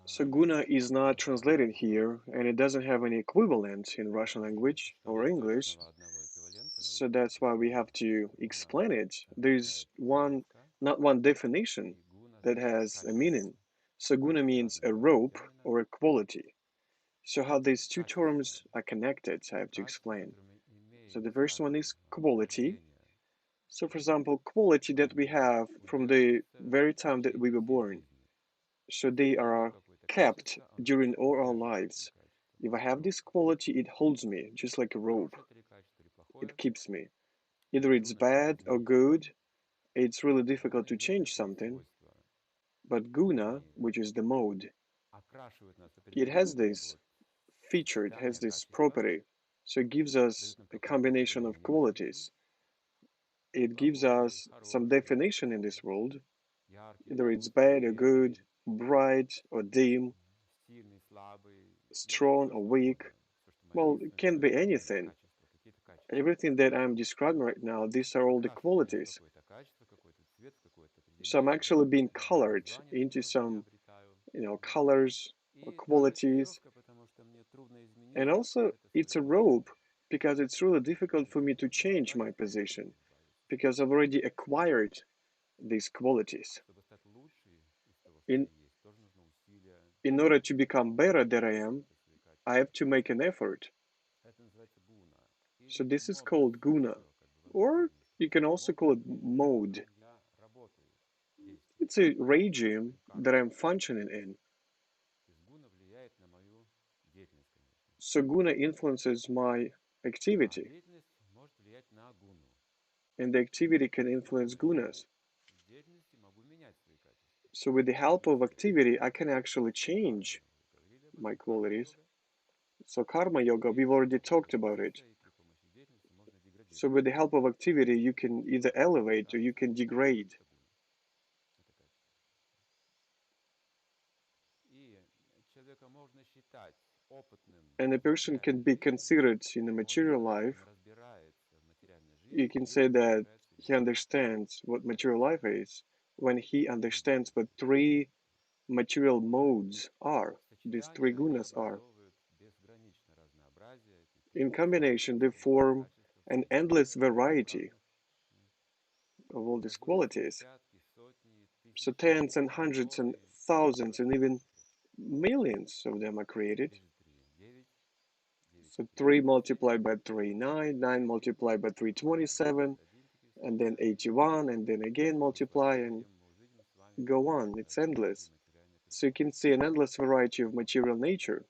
So guna is not translated here, and it doesn't have any equivalent in Russian language or English. So that's why we have to explain it. There's not one definition that has a meaning. So guna means a rope or a quality. So how these two terms are connected, I have to explain. So the first one is quality. So for example, quality that we have from the very time that we were born. So they are kept during all our lives. If I have this quality, it holds me just like a rope. It keeps me. Either it's bad or good, it's really difficult to change something. But guna, which is the mode, it has this feature, it has this property. So it gives us a combination of qualities. It gives us some definition in this world. Either it's bad or good, bright or dim, strong or weak. Well, it can be anything. Everything that I'm describing right now, these are all the qualities. So I'm actually being colored into some, colors or qualities. And also, it's a rope because it's really difficult for me to change my position because I've already acquired these qualities. In, in order to become better than I am, I have to make an effort. So this is called guna, or you can also call it mode. It's a regime that I'm functioning in. So guna influences my activity, and the activity can influence gunas. So with the help of activity, I can actually change my qualities. So karma yoga, we've already talked about it. So with the help of activity, you can either elevate or you can degrade. And a person can be considered in a material life. You can say that he understands what material life is when he understands what three material modes are. These three gunas are. In combination, they form an endless variety of all these qualities. So tens and hundreds and thousands and even millions of them are created. So 3 multiplied by 3, 9, 9 multiplied by 3, 27, and then 81, and then again multiply and go on. It's endless. So you can see an endless variety of material nature,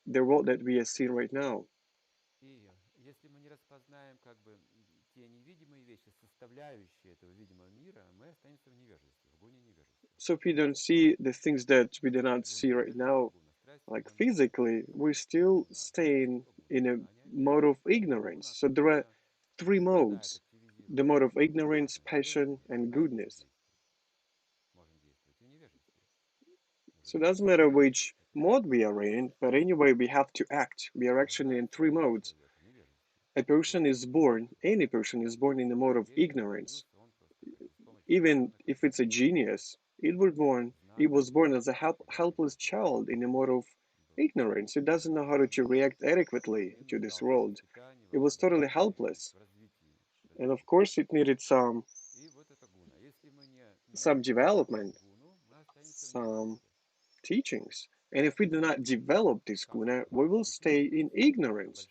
the world that we are seeing right now. So if we don't see the things that we do not see right now, like physically, we're still staying in a mode of ignorance. So there are three modes: the mode of ignorance, passion, and goodness. So it doesn't matter which mode we are in, but anyway, we have to act. We are actually in three modes. A person is born, any person is born in the mode of ignorance. Even if it's a genius, it was born as a helpless child in a mode of ignorance. It doesn't know how to react adequately to this world. It was totally helpless. And of course, it needed some development, some teachings. And if we do not develop this guna, we will stay in ignorance,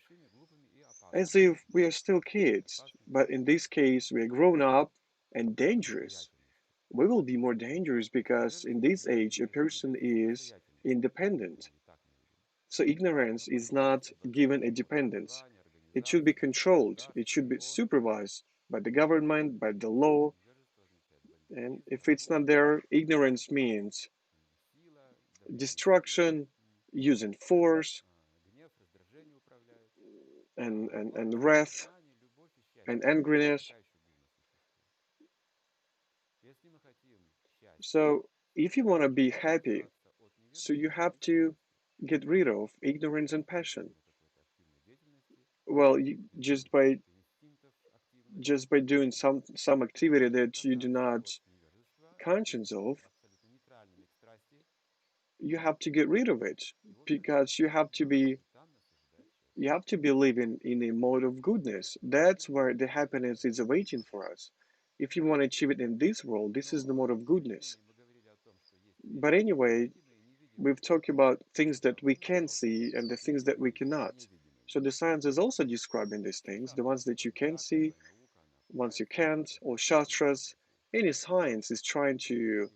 as if we are still kids. But in this case, we are grown up and dangerous. We will be more dangerous because in this age, a person is independent. So ignorance is not given a dependence. It should be controlled. It should be supervised by the government, by the law. And if it's not there, ignorance means destruction, using force, and wrath and angriness. So if you want to be happy, so you have to get rid of ignorance and passion. Well, just by doing some activity that you do not conscious of, you have to get rid of it because you have to be living in a mode of goodness. That's where the happiness is awaiting for us. If you want to achieve it in this world, this is the mode of goodness. But anyway, we've talked about things that we can see and the things that we cannot. So the science is also describing these things, the ones that you can see, ones you can't, or shastras. Any science is trying to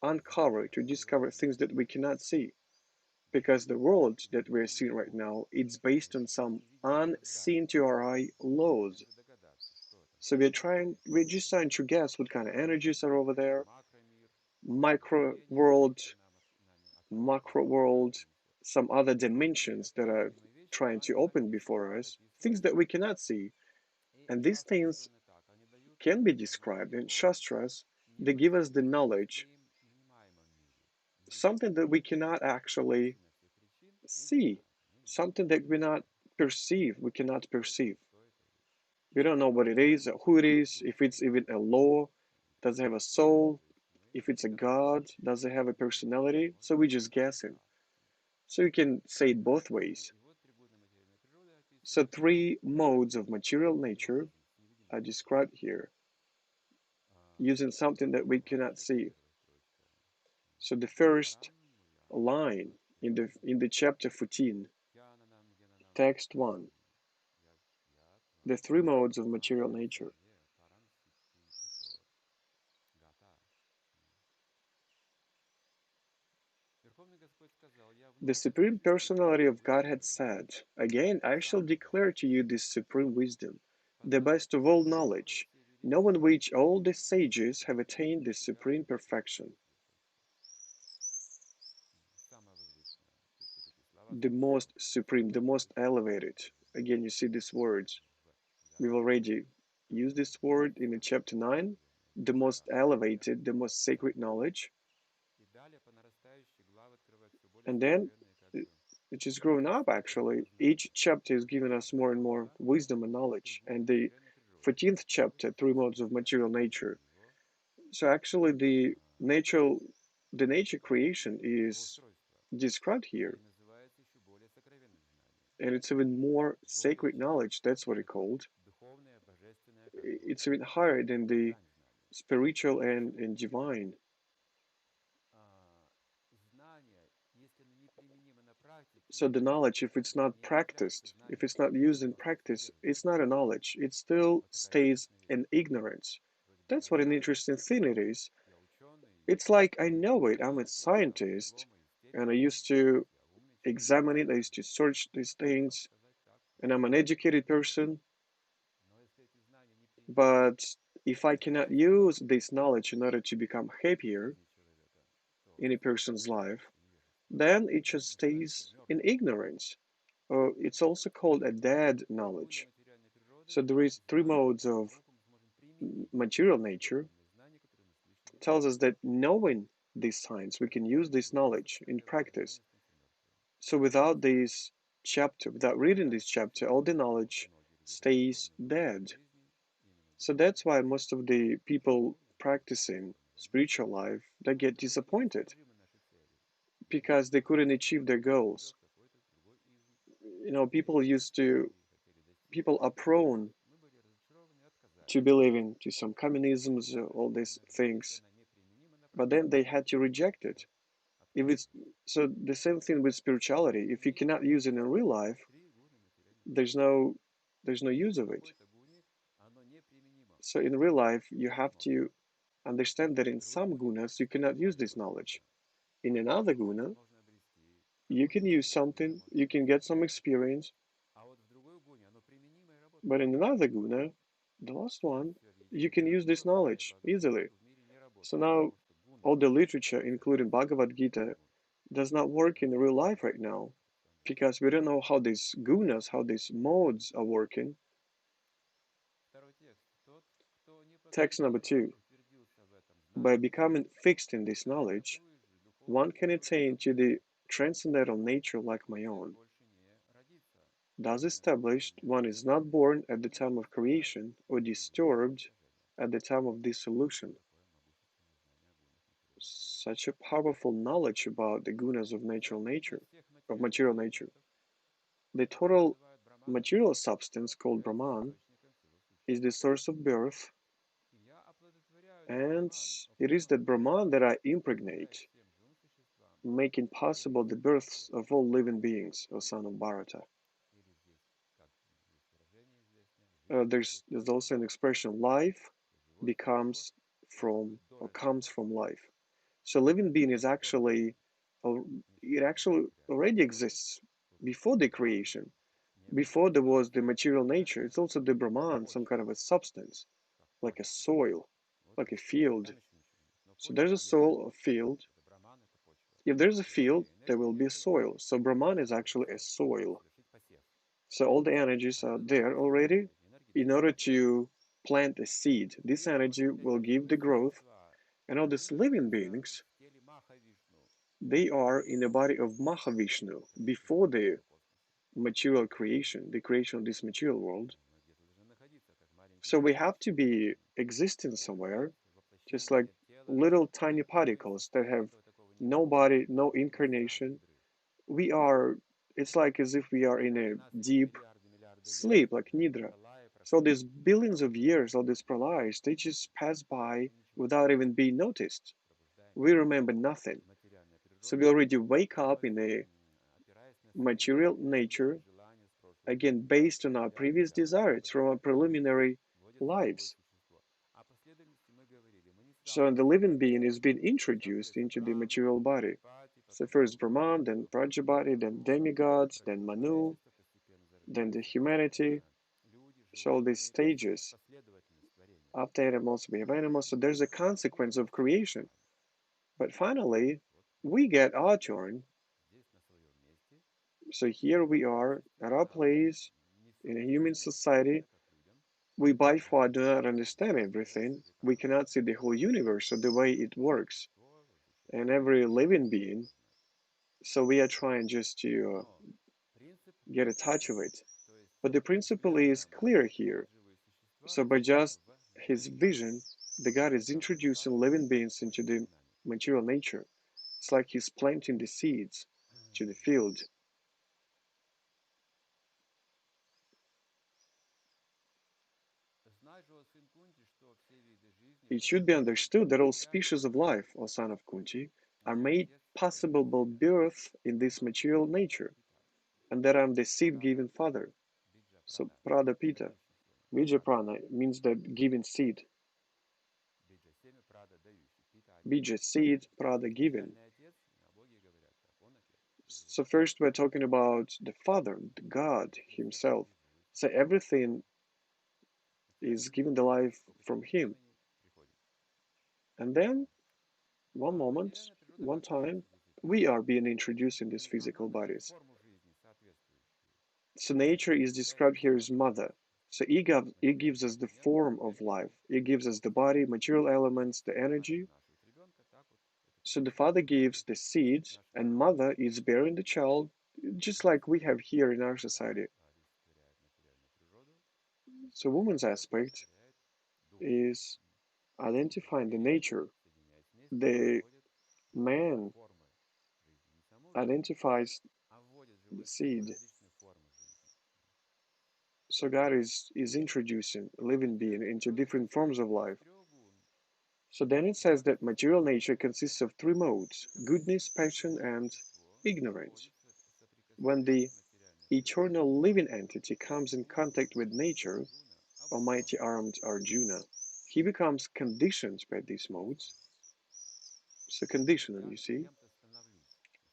uncover, to discover things that we cannot see. Because the world that we're seeing right now, it's based on some unseen to our eye laws. So we're just trying to guess what kind of energies are over there, micro world, macro world, some other dimensions that are trying to open before us, things that we cannot see. And these things can be described in Shastras. They give us the knowledge, something that we cannot actually see, something that we cannot perceive. We don't know what it is, who it is, if it's even a law, does it have a soul, if it's a god, does it have a personality? So we're just guessing. So you can say it both ways. So three modes of material nature are described here using something that we cannot see. So the first line in the chapter 14, text 1, the three modes of material nature. The Supreme Personality of Godhead said, "Again, I shall declare to you this supreme wisdom, the best of all knowledge, knowing which all the sages have attained this supreme perfection." The most supreme, the most elevated. Again, you see these words. We've already used this word in chapter 9. The most elevated, the most sacred knowledge. And then it's just growing up actually. Each chapter is giving us more and more wisdom and knowledge. And the 14th chapter, three modes of material nature. So actually the nature creation is described here. And it's even more sacred knowledge, that's what it's called. It's even higher than the spiritual and divine. So the knowledge, if it's not practiced, if it's not used in practice, it's not a knowledge. It still stays in ignorance. That's what an interesting thing it is. It's like I know it, I'm a scientist, and I used to examine it, I used to search these things, and I'm an educated person, but if I cannot use this knowledge in order to become happier in a person's life, then it just stays in ignorance. It's also called a dead knowledge. So there is three modes of material nature. It tells us that knowing these signs, we can use this knowledge in practice. So without this chapter, without reading this chapter, all the knowledge stays dead. So that's why most of the people practicing spiritual life, they get disappointed because they couldn't achieve their goals. People are prone to believing to some communisms, all these things, but then they had to reject it. If it's so, the same thing with spirituality. If you cannot use it in real life, there's no there's no use of it. So in real life, you have to understand that in some gunas you cannot use this knowledge. In another guna, you can use something, you can get some experience, but in another guna, the last one, you can use this knowledge easily. So now all the literature, including Bhagavad-gita, does not work in real life right now because we don't know how these gunas, how these modes are working. Text number 2. By becoming fixed in this knowledge, one can attain to the transcendental nature like my own. Thus established, one is not born at the time of creation or disturbed at the time of dissolution. such a powerful knowledge about the gunas of natural nature, of material nature. The total material substance called Brahman is the source of birth, and it is that Brahman that I impregnate, making possible the births of all living beings, O son of Bharata. There's also an expression, life becomes from or comes from life. So living being is actually, it actually already exists before the creation. Before there was the material nature, it's also the Brahman, some kind of a substance, like a soil, like a field. So there's a soil, a field. If there's a field, there will be a soil. So Brahman is actually a soil. So all the energies are there already in order to plant a seed. This energy will give the growth, and all these living beings, they are in the body of Mahavishnu before the material creation, the creation of this material world. So we have to be existing somewhere, just like little tiny particles that have no body, no incarnation. We are, it's like as if we are in a deep sleep, like nidra. So these billions of years, all these pralayas, they just pass by without even being noticed. We remember nothing. So we already wake up in a material nature, again, based on our previous desires from our preliminary lives. So the living being is being introduced into the material body. So first Brahman, then Prajapati, then demigods, then Manu, then the humanity. So all these stages. After animals, we have animals. So there's a consequence of creation. But finally, we get our turn. So here we are at our place in a human society. We by far do not understand everything. We cannot see the whole universe or the way it works and every living being. So we are trying just to get a touch of it. But the principle is clear here. So by just his vision, the God is introducing living beings into the material nature. It's like he's planting the seeds to the field. It should be understood that all species of life, O son of Kunti, are made possible by birth in this material nature, and that I am the seed-giving father. So Pradapita, Bija means that giving seed. Bija, seed, Prada, given. So first we're talking about the Father, the God Himself. So everything is given the life from Him. And then, one moment, one time, we are being introduced in these physical bodies. So nature is described here as mother. So it gives us the form of life. It gives us the body, material elements, the energy. So the father gives the seed, and mother is bearing the child, just like we have here in our society. So woman's aspect is identifying the nature. The man identifies the seed. So God is introducing a living being into different forms of life. So then it says that material nature consists of three modes: goodness, passion, and ignorance. When the eternal living entity comes in contact with nature, Almighty armed Arjuna, he becomes conditioned by these modes. So conditional, you see.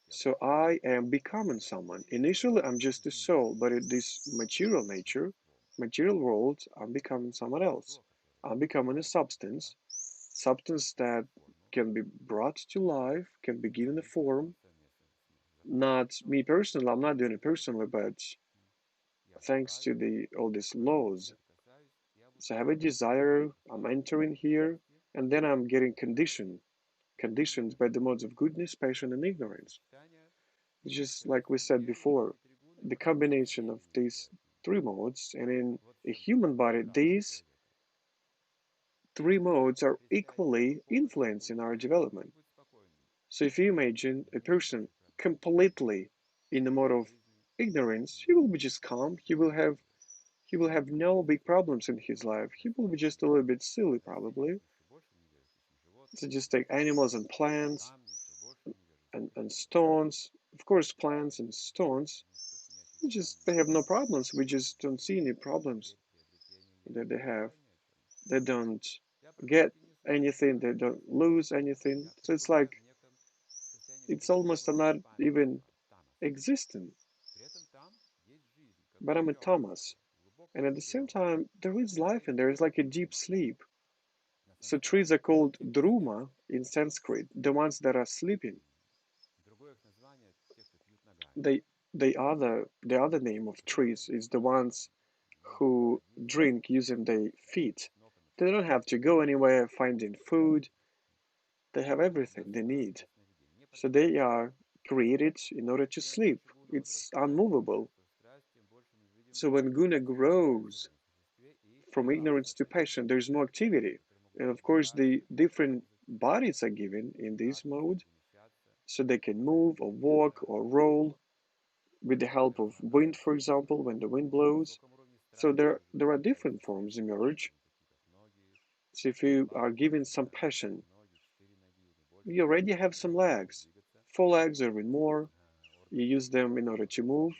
So I am becoming someone. Initially, I'm just a soul, but in this material nature, material world, I'm becoming someone else. I'm becoming a substance that can be brought to life, can be given a form. Not me personally, I'm not doing it personally, but thanks to the all these laws. So I have a desire, I'm entering here, and then I'm getting conditioned by the modes of goodness, passion, and ignorance. Just like we said before, the combination of these three modes, and in a human body, these three modes are equally influencing our development. So if you imagine a person completely in the mode of ignorance, he will be just calm. He will have no big problems in his life. He will be just a little bit silly probably. So just take animals and plants and stones. Of course, plants and stones, they have no problems. We just don't see any problems that they have. They don't get anything. They don't lose anything. So it's like it's almost not even existent. But I'm a Thomas, and at the same time, there is life and there is like a deep sleep. So trees are called druma in Sanskrit, the ones that are sleeping. They the other name of trees is the ones who drink using their feet. They don't have to go anywhere finding food. They have everything they need. So they are created in order to sleep. It's unmovable. So when guna grows from ignorance to passion, there's more activity. And of course, the different bodies are given in this mode, so they can move or walk or roll with the help of wind, for example, when the wind blows. So there are different forms emerge. So if you are given some passion, you already have some legs, four legs or even more. You use them in order to move.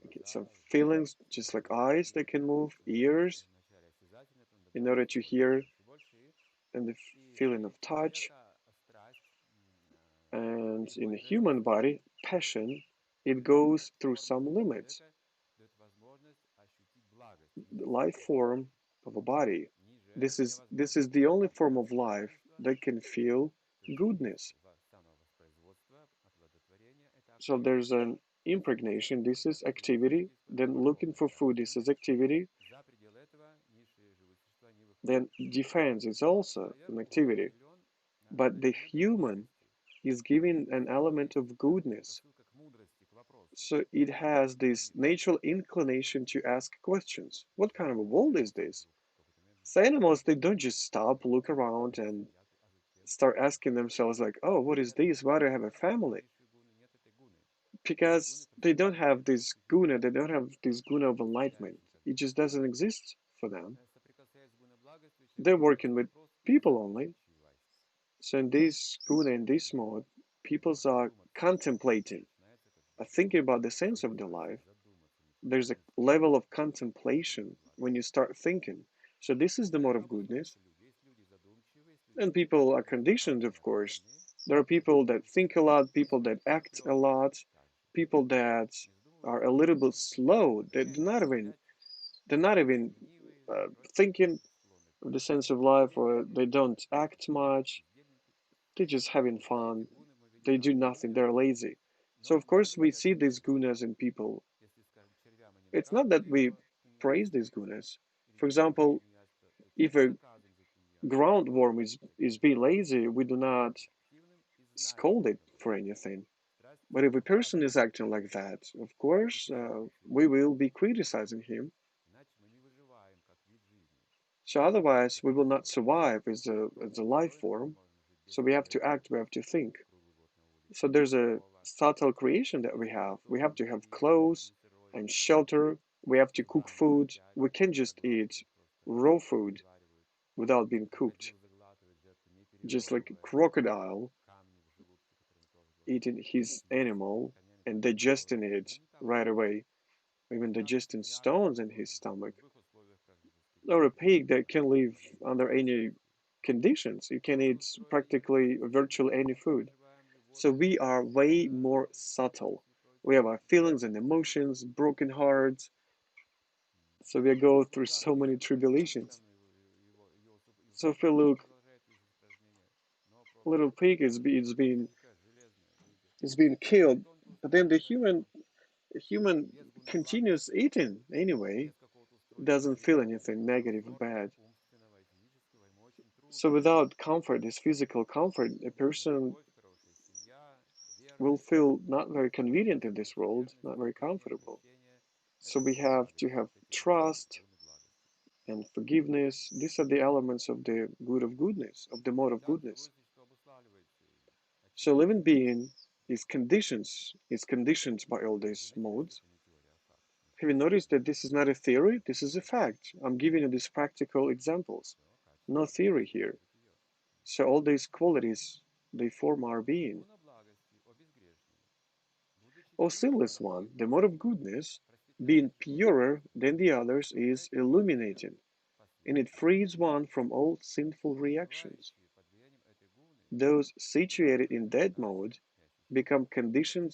You get some feelings, just like eyes that can move, ears in order to hear, and the feeling of touch. And in the human body, passion, it goes through some limits. The life form of a body. This is the only form of life that can feel goodness. So there's an impregnation, this is activity. Then looking for food, this is activity. Then defense is also an activity. But the human is given an element of goodness. So it has this natural inclination to ask questions. What kind of a world is this? So animals, they don't just stop, look around, and start asking themselves, like, oh, what is this? Why do I have a family? Because they don't have this guna, they don't have this guna of enlightenment. It just doesn't exist for them. They're working with people only. So in this guna, in this mode, people are contemplating, are thinking about the sense of their life. There's a level of contemplation when you start thinking. So this is the mode of goodness. And people are conditioned, of course. There are people that think a lot, people that act a lot, people that are a little bit slow. They're not even thinking of the sense of life, or they don't act much. They're just having fun. They do nothing. They're lazy. So of course we see these gunas in people. It's not that we praise these gunas. For example, if a groundworm is being lazy, we do not scold it for anything. But if a person is acting like that, of course, we will be criticizing him. So otherwise, we will not survive as a life form. So we have to act, we have to think. So there's a subtle creation that we have. We have to have clothes and shelter. We have to cook food. We can't just eat raw food without being cooked. Just like a crocodile eating his animal and digesting it right away, even digesting stones in his stomach, or a pig that can live under any conditions. You can eat practically virtually any food. So we are way more subtle. We have our feelings and emotions, broken hearts. So we go through so many tribulations. So if you look, little pig is being killed, but then the human continues eating anyway. Doesn't feel anything negative or bad. So without comfort, this physical comfort, a person will feel not very convenient in this world, not very comfortable. So we have to have trust and forgiveness. These are the elements of the good of goodness, of the mode of goodness. So living being is conditioned by all these modes. Have you noticed that this is not a theory? This is a fact. I'm giving you these practical examples. No theory here. So all these qualities, they form our being. O sinless one, the mode of goodness, being purer than the others, is illuminating, and it frees one from all sinful reactions. Those situated in that mode become conditioned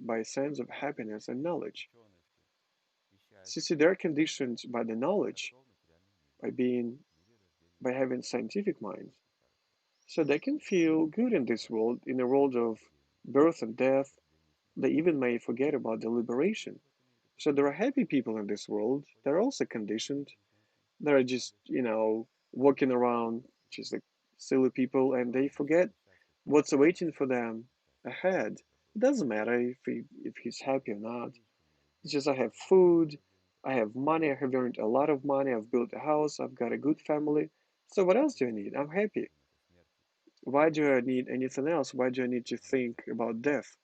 by a sense of happiness and knowledge. So see, they're conditioned by the knowledge, by being by having scientific minds. So they can feel good in this world, in a world of birth and death. They even may forget about the liberation. So there are happy people in this world. They're also conditioned. They're just, walking around just like silly people, and they forget what's waiting for them ahead. It doesn't matter if he's happy or not. It's just I have food, I have money, I have earned a lot of money, I've built a house, I've got a good family. So what else do I need? I'm happy. Why do I need anything else? Why do I need to think about death?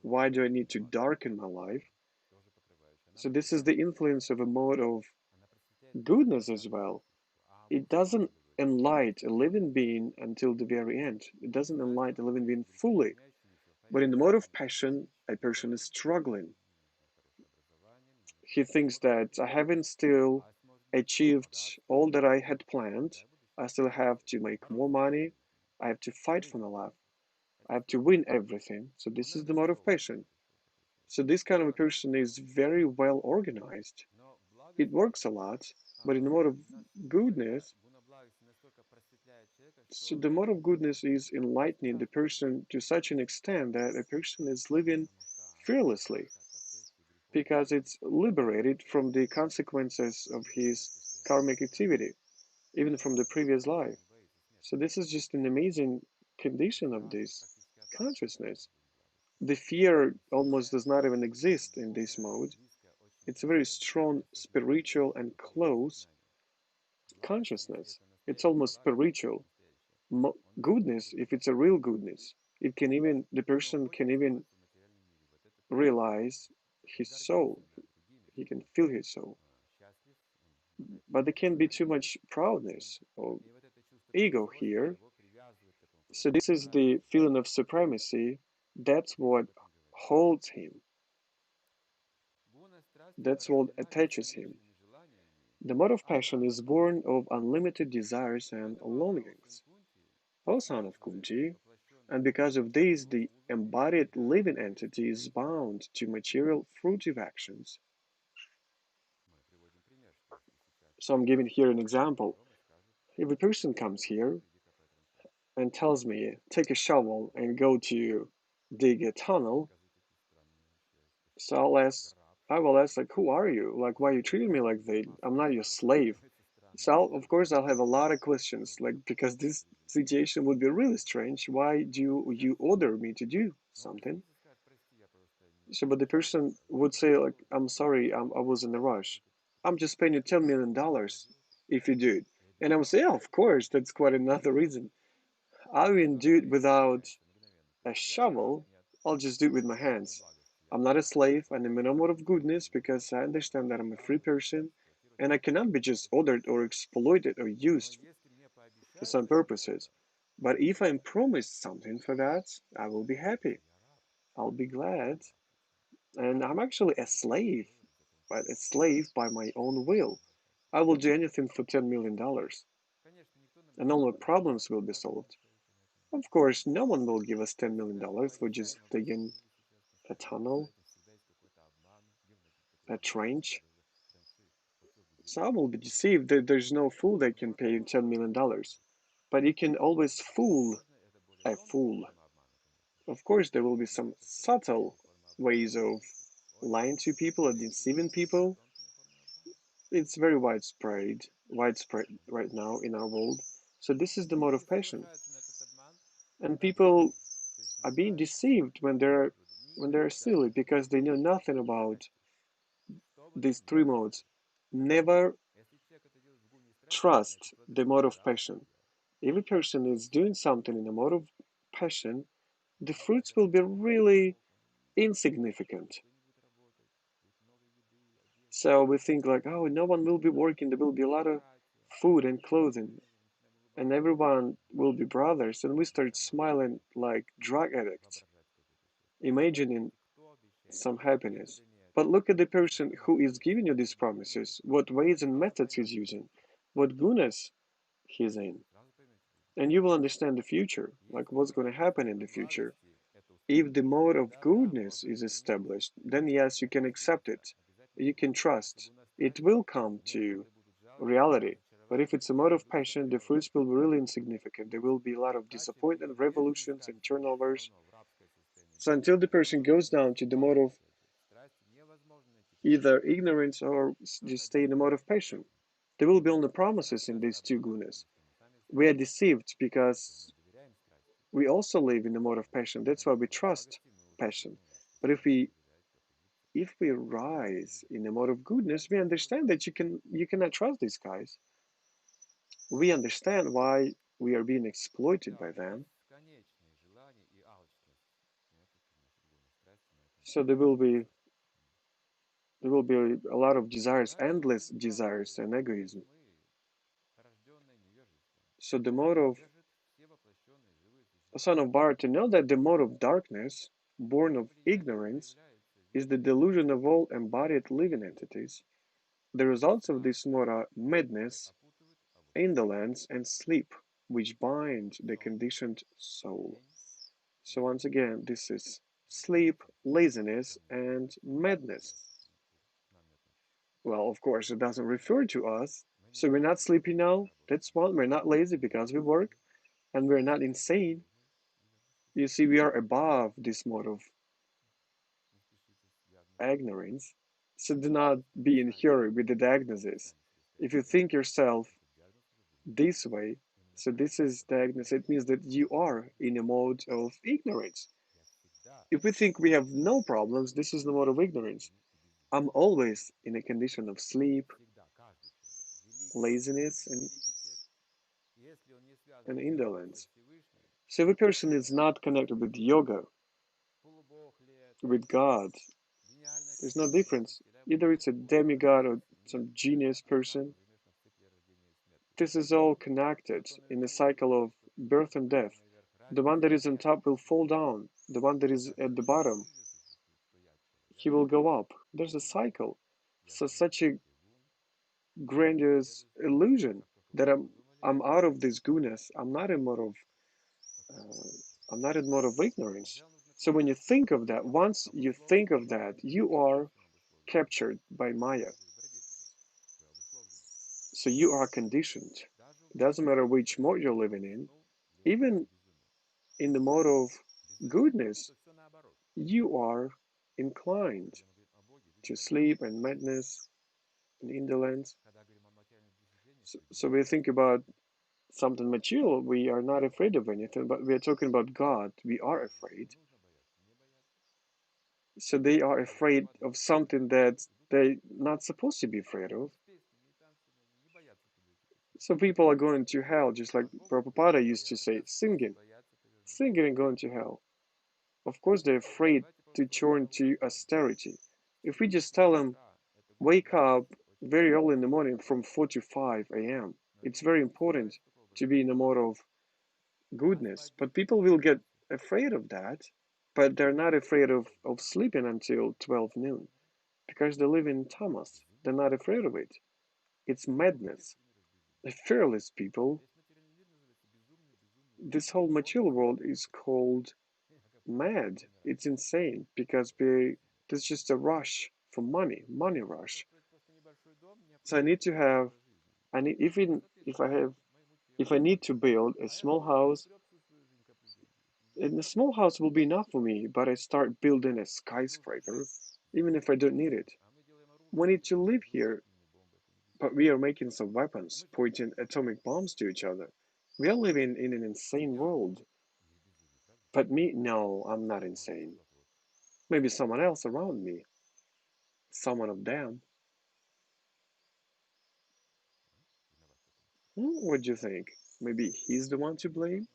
Why do I need to darken my life? So this is the influence of a mode of goodness as well. It doesn't enlighten a living being until the very end. It doesn't enlighten a living being fully. But in the mode of passion, a person is struggling. He thinks that I haven't still achieved all that I had planned. I still have to make more money. I have to fight for my life. I have to win everything. So this is the mode of passion. So this kind of a person is very well organized. It works a lot, but in the mode of goodness, so the mode of goodness is enlightening the person to such an extent that a person is living fearlessly because it's liberated from the consequences of his karmic activity, even from the previous life. So this is just an amazing condition of this consciousness. The fear almost does not even exist in this mode. It's a very strong spiritual and close consciousness. It's almost spiritual. Goodness, if it's a real goodness, the person can even realize his soul. He can feel his soul. But there can be too much proudness or ego here. So this is the feeling of supremacy. That's what holds him. That's what attaches him. The mode of passion is born of unlimited desires and longings. O son of Kunti, and because of this, the embodied living entity is bound to material fruitive actions. So I'm giving here an example. If a person comes here and tells me, take a shovel and go to dig a tunnel, so I will ask, like, who are you? Like, why are you treating me like that? I'm not your slave. So of course I'll have a lot of questions, like, because this situation would be really strange. Why do you order me to do something? So, but the person would say, like, I'm sorry, I was in a rush. I'm just paying you $10 million if you do it. And I would say, yeah, of course, that's quite another reason. I wouldn't do it without a shovel. I'll just do it with my hands. I'm not a slave, and I'm in a mode of goodness because I understand that I'm a free person and I cannot be just ordered or exploited or used for some purposes. But if I'm promised something for that, I will be happy. I'll be glad. And I'm actually a slave, but a slave by my own will. I will do anything for $10 million, and all my problems will be solved. Of course, no one will give us $10 million for just digging a tunnel, a trench. So I will be deceived that there's no fool that can pay you $10 million. But you can always fool a fool. Of course, there will be some subtle ways of lying to people or deceiving people. It's very widespread right now in our world. So this is the mode of passion, and people are being deceived when they're silly because they know nothing about these three modes. Never trust the mode of passion. Every person is doing something in the mode of passion, the fruits will be really insignificant. So we think like, oh, no one will be working, there will be a lot of food and clothing, and everyone will be brothers, and we start smiling like drug addicts, imagining some happiness. But look at the person who is giving you these promises, what ways and methods he's using, what gunas he's in. And you will understand the future, like what's going to happen in the future. If the mode of goodness is established, then yes, you can accept it. You can trust. It will come to reality. But if it's a mode of passion, the fruits will be really insignificant. There will be a lot of disappointment, revolutions, and turnovers. So until the person goes down to the mode of either ignorance or just stay in the mode of passion, there will be only promises in these two gunas. We are deceived because we also live in the mode of passion. That's why we trust passion. But if we rise in the mode of goodness, we understand that you cannot trust these guys. We understand why we are being exploited by them. So there will be a lot of desires, endless desires and egoism. So the mode of son of Bharata know that the mode of darkness, born of ignorance, is the delusion of all embodied living entities. The results of this mode are madness, indolence, and sleep, which bind the conditioned soul. So once again, this is sleep, laziness, and madness. Well, of course, it doesn't refer to us. So we're not sleepy now. That's one. We're not lazy because we work, and we're not insane. You see, we are above this mode of ignorance. So do not be in hurry with the diagnosis. If you think yourself this way, so this is diagnosis, it means that you are in a mode of ignorance. If we think we have no problems, this is the mode of ignorance. I'm always in a condition of sleep, laziness, and indolence. So if a person is not connected with yoga, with God, there's no difference. Either it's a demigod or some genius person. This is all connected in the cycle of birth and death. The one that is on top will fall down. The one that is at the bottom, he will go up. There's a cycle. So such a grandiose illusion that I'm out of these gunas. Uh, I'm not in mode of ignorance. So when you think of that, once you think of that, you are captured by Maya. So you are conditioned. It doesn't matter which mode you're living in. Even in the mode of goodness, you are inclined to sleep and madness and indolence. So we think about something material, we are not afraid of anything, but we are talking about God, we are afraid. So they are afraid of something that they're not supposed to be afraid of. So people are going to hell, just like Prabhupada used to say, singing and going to hell. Of course, they're afraid to turn to austerity. If we just tell them, wake up very early in the morning from 4 to 5 a.m., it's very important to be in a mode of goodness. But people will get afraid of that, but they're not afraid of sleeping until 12 noon because they live in tamas. They're not afraid of it. It's madness. The fearless people, this whole material world is called mad. It's insane because there's just a rush for money rush. So I need to have, I need, even if I have, if I need to build a small house, and a small house will be enough for me, but I start building a skyscraper, even if I don't need it. We need to live here, but we are making some weapons, pointing atomic bombs to each other. We are living in an insane world. But me, no, I'm not insane. Maybe someone else around me, someone of them. What do you think? Maybe he's the one to blame?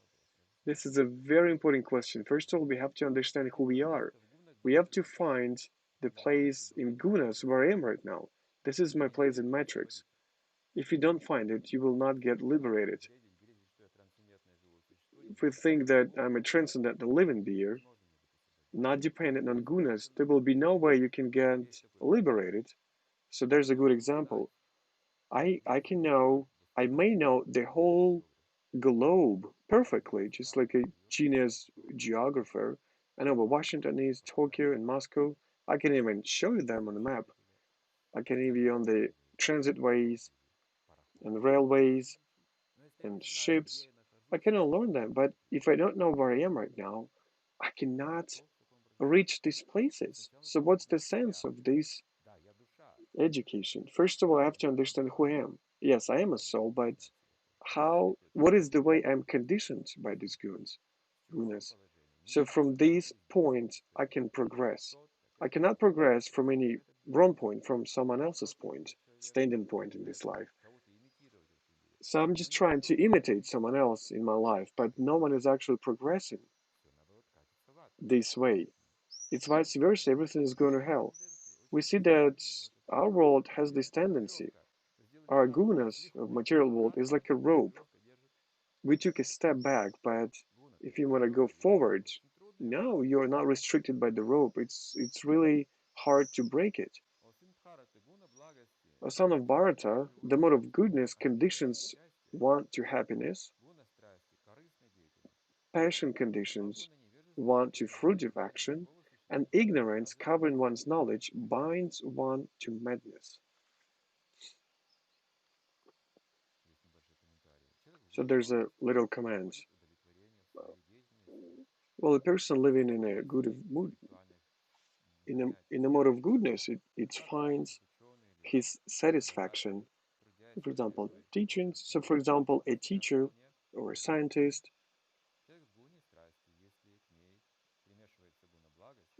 This is a very important question. First of all, we have to understand who we are. We have to find the place in gunas where I am right now. This is my place in matrix. If you don't find it, you will not get liberated. If we think that I'm a transcendental living being, not dependent on gunas, there will be no way you can get liberated. So there's a good example. I can know, I may know the whole globe perfectly, just like a genius geographer. I know where Washington is, Tokyo, and Moscow. I can even show you them on the map. I can even on the transit ways and railways and ships. I cannot learn them, but if I don't know where I am right now, I cannot reach these places. So what's the sense of this education? First of all, I have to understand who I am. Yes, I am a soul, but what is the way I'm conditioned by these gunas? So from this point, I can progress. I cannot progress from any wrong point, from someone else's point, standing point in this life. So I'm just trying to imitate someone else in my life, but no one is actually progressing this way. It's vice versa, everything is going to hell. We see that our world has this tendency. Our gunas of material world is like a rope. We took a step back, but if you want to go forward, no, you're not restricted by the rope. It's really hard to break it. A son of Bharata, the mode of goodness conditions one to happiness, passion conditions one to fruitive action, and ignorance covering one's knowledge binds one to madness. So there's a little command. Well, a person living in a good mood, in a mode of goodness, it finds his satisfaction. For example, teaching. So, for example, a teacher or a scientist.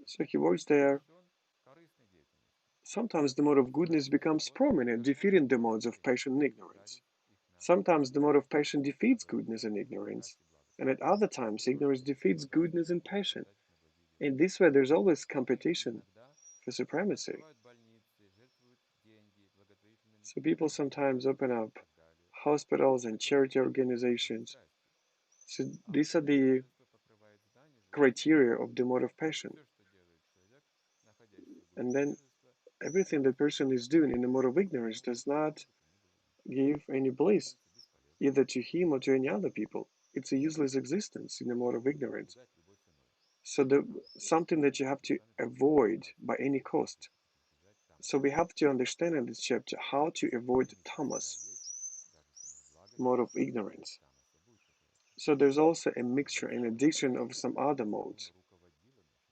So he works there. Sometimes the mode of goodness becomes prominent, defeating the modes of passion and ignorance. Sometimes the mode of passion defeats goodness and ignorance, and at other times ignorance defeats goodness and passion. In this way, there's always competition for supremacy. So people sometimes open up hospitals and charity organizations. So these are the criteria of the mode of passion. And then everything the person is doing in the mode of ignorance does not give any bliss, either to him or to any other people. It's a useless existence in the mode of ignorance. So something that you have to avoid by any cost. So we have to understand in this chapter how to avoid tamas, mode of ignorance. So there's also a mixture and addition of some other modes.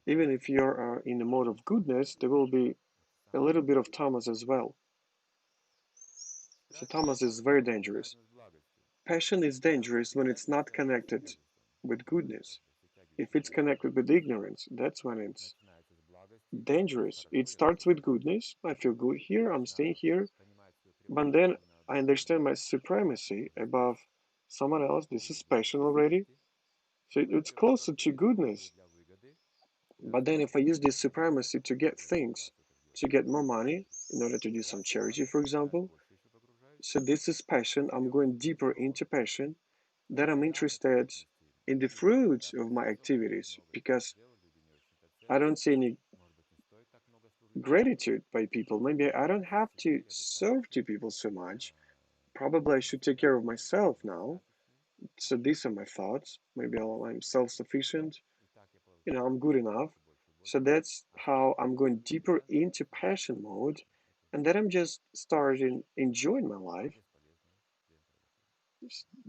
Even if you're in the mode of goodness, there will be a little bit of tamas as well. So tamas is very dangerous. Passion is dangerous when it's not connected with goodness. If it's connected with ignorance, that's when it's dangerous. It starts with goodness. I feel good here, I'm staying here, but then I understand my supremacy above someone else. This is passion already. So it's closer to goodness. But then if I use this supremacy to get things, to get more money, in order to do some charity, for example, so this is passion. I'm going deeper into passion. Then I'm interested in the fruits of my activities because I don't see any gratitude by people. Maybe I don't have to serve to people so much. Probably I should take care of myself now. So these are my thoughts. Maybe I'm self-sufficient. I'm good enough. So that's how I'm going deeper into passion mode. And then I'm just starting enjoying my life.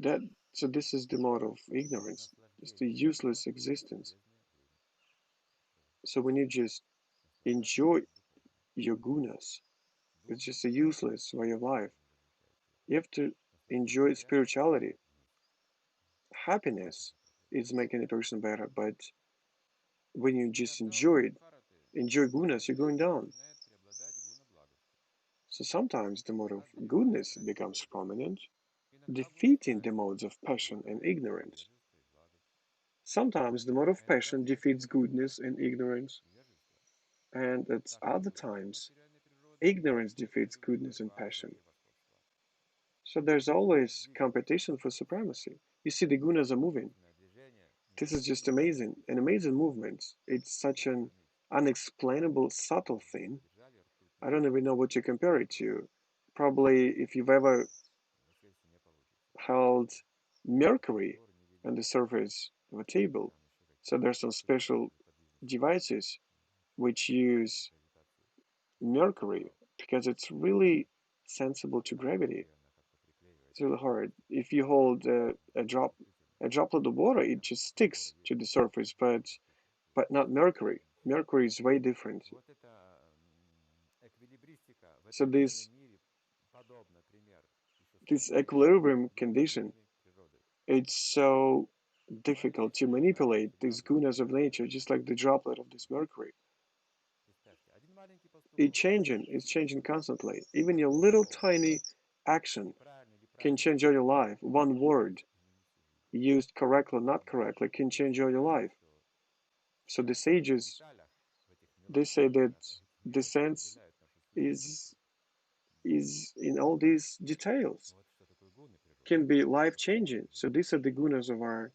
That so this is the mode of ignorance. It's the useless existence. So when you just enjoy your gunas, it's just a useless way of life. You have to enjoy spirituality. Happiness is making a person better, but when you just enjoy gunas, you're going down. So sometimes the mode of goodness becomes prominent, defeating the modes of passion and ignorance. Sometimes the mode of passion defeats goodness and ignorance, and at other times, ignorance defeats goodness and passion. So there's always competition for supremacy. You see, the gunas are moving. This is just amazing, an amazing movement. It's such an unexplainable, subtle thing. I don't even know what to compare it to. Probably if you've ever held mercury on the surface of a table. So there's some special devices which use mercury because it's really sensible to gravity. It's really hard. If you hold a droplet of water, it just sticks to the surface, but not mercury. Mercury is way different. So this equilibrium condition, it's so difficult to manipulate these gunas of nature, just like the droplet of this mercury. It's changing constantly. Even your little tiny action can change your life. One word used correctly or not correctly can change your life. So the sages, they say that the sense is is in all these details, can be life changing. So these are the gunas of our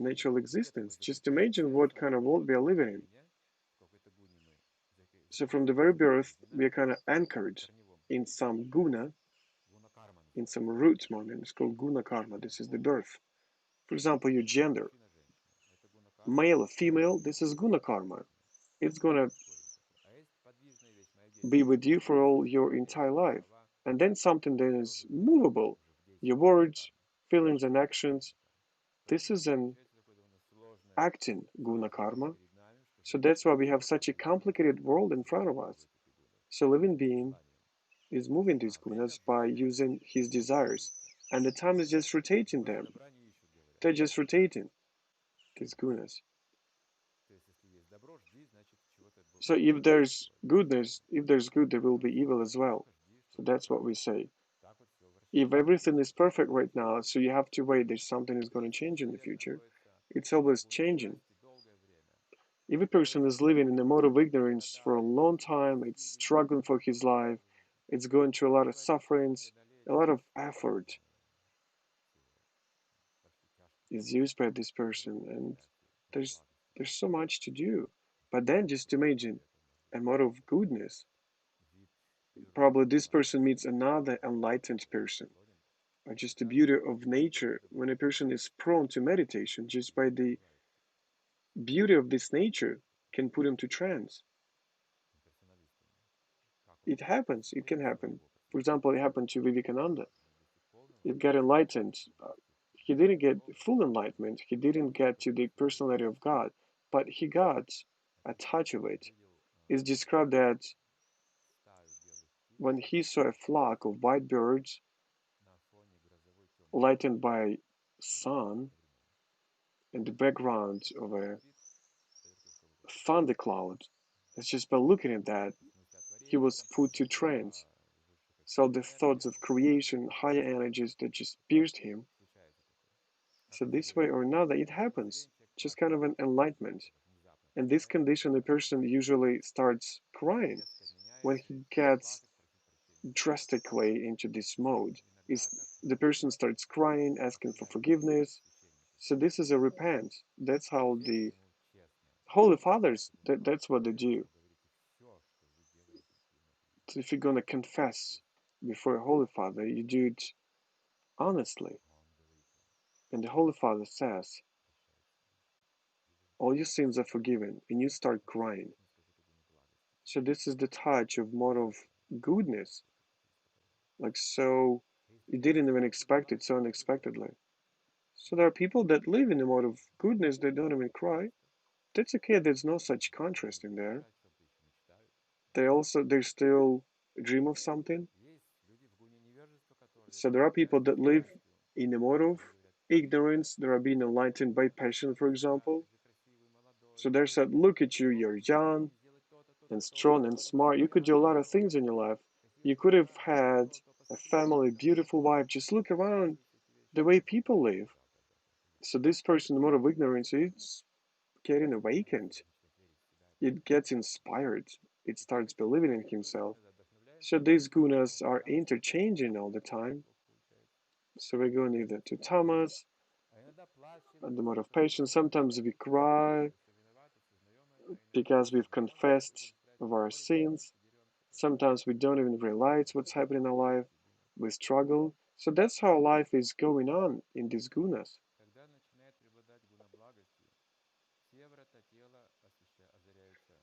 natural existence. Just imagine what kind of world we are living in. So from the very birth, we are kind of anchored in some guna, in some root moment. It's called guna karma. This is the birth. For example, your gender, male or female, this is guna karma. It's gonna be with you for all your entire life. And then something that is movable, your words, feelings, and actions. This is an acting guna karma. So that's why we have such a complicated world in front of us. So living being is moving these gunas by using his desires. And the time is just rotating them. They're just rotating these gunas. So if there's goodness, if there's good, there will be evil as well. So that's what we say. If everything is perfect right now, so you have to wait, there's something is going to change in the future. It's always changing. If a person is living in a mode of ignorance for a long time, it's struggling for his life, it's going through a lot of sufferings, a lot of effort is used by this person, and there's there's so much to do. But then just imagine a mode of goodness. Probably this person meets another enlightened person. Or just the beauty of nature when a person is prone to meditation, just by the beauty of this nature can put him to trance. It happens, it can happen. For example, it happened to Vivekananda. It got enlightened. He didn't get full enlightenment, he didn't get to the personality of God, but he got a touch of it. It's described that when he saw a flock of white birds lightened by sun in the background of a thundercloud, it's just by looking at that, he was put to trance. So the thoughts of creation, higher energies that just pierced him. So this way or another, it happens. Just kind of an enlightenment. In this condition, the person usually starts crying when he gets drastically into this mode. Is the person starts crying, asking for forgiveness. So this is a repent. That's how the Holy Fathers, that's what they do. So if you're gonna confess before a Holy Father, you do it honestly. And the Holy Father says, all your sins are forgiven, and you start crying. So this is the touch of more of goodness. Like so you didn't even expect it so unexpectedly. So there are people that live in a mode of goodness, they don't even cry. That's okay, there's no such contrast in there. They still dream of something. So there are people that live in a mode of ignorance, they are being enlightened by passion, for example. So they said, look at you, you're young and strong and smart. You could do a lot of things in your life. You could have had a family, beautiful wife. Just look around the way people live. So this person, the mode of ignorance, is getting awakened. It gets inspired. It starts believing in himself. So these gunas are interchanging all the time. So we're going either to tamas and the mode of patience. Sometimes we cry because we've confessed of our sins. Sometimes we don't even realize what's happening in our life. We struggle. So that's how life is going on in these gunas.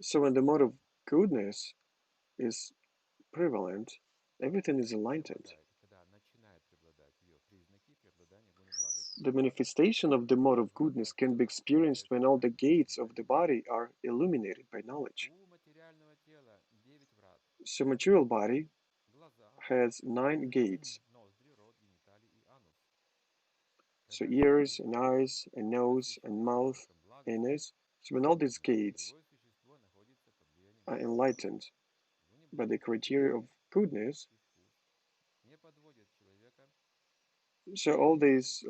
So when the mode of goodness is prevalent, everything is enlightened. The manifestation of the mode of goodness can be experienced when all the gates of the body are illuminated by knowledge. So material body has 9 gates. So ears and eyes and nose and mouth and nose. So when all these gates are enlightened by the criteria of goodness, so all these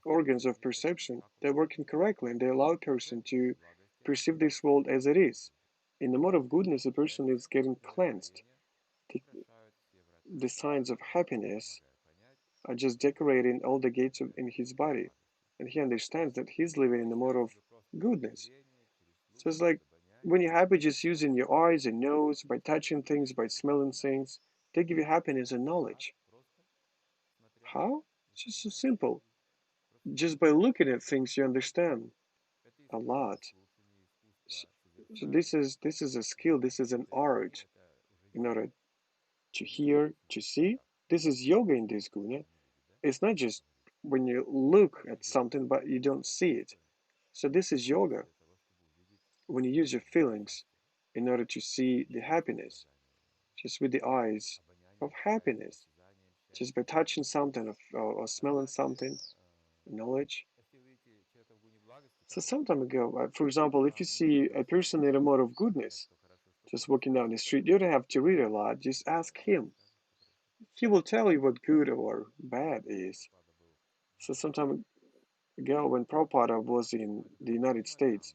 organs of perception, they're working correctly and they allow a person to perceive this world as it is. In the mode of goodness, a person is getting cleansed. The, the signs of happiness are just decorating all the gates in his body. And he understands that he's living in the mode of goodness. So it's like when you're happy just using your eyes and nose, by touching things, by smelling things, they give you happiness and knowledge. How? It's just so simple. Just by looking at things, you understand a lot. So this is a skill. This is an art in order to hear, to see. This is yoga in this guna. It's not just when you look at something but you don't see it. So this is yoga. When you use your feelings in order to see the happiness, just with the eyes of happiness, just by touching something or smelling something, knowledge. So some time ago, for example, if you see a person in a mode of goodness, just walking down the street, you don't have to read a lot, just ask him. He will tell you what good or bad is. So some time ago, when Prabhupada was in the United States,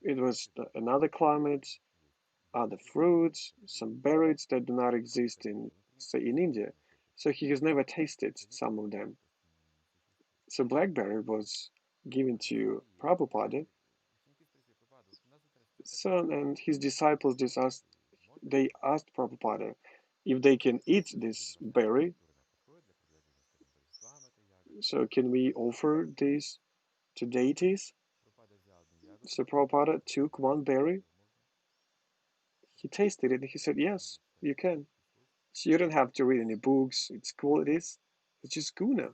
it was another climate, other fruits, some berries that do not exist in, say, in India. So he has never tasted some of them. So blackberry was given to Prabhupada. So and his disciples just asked, they asked Prabhupada if they can eat this berry. So can we offer this to deities? So Prabhupada took one berry, he tasted it, and he said, yes, you can. So you don't have to read any books, it's cool, it's just guna.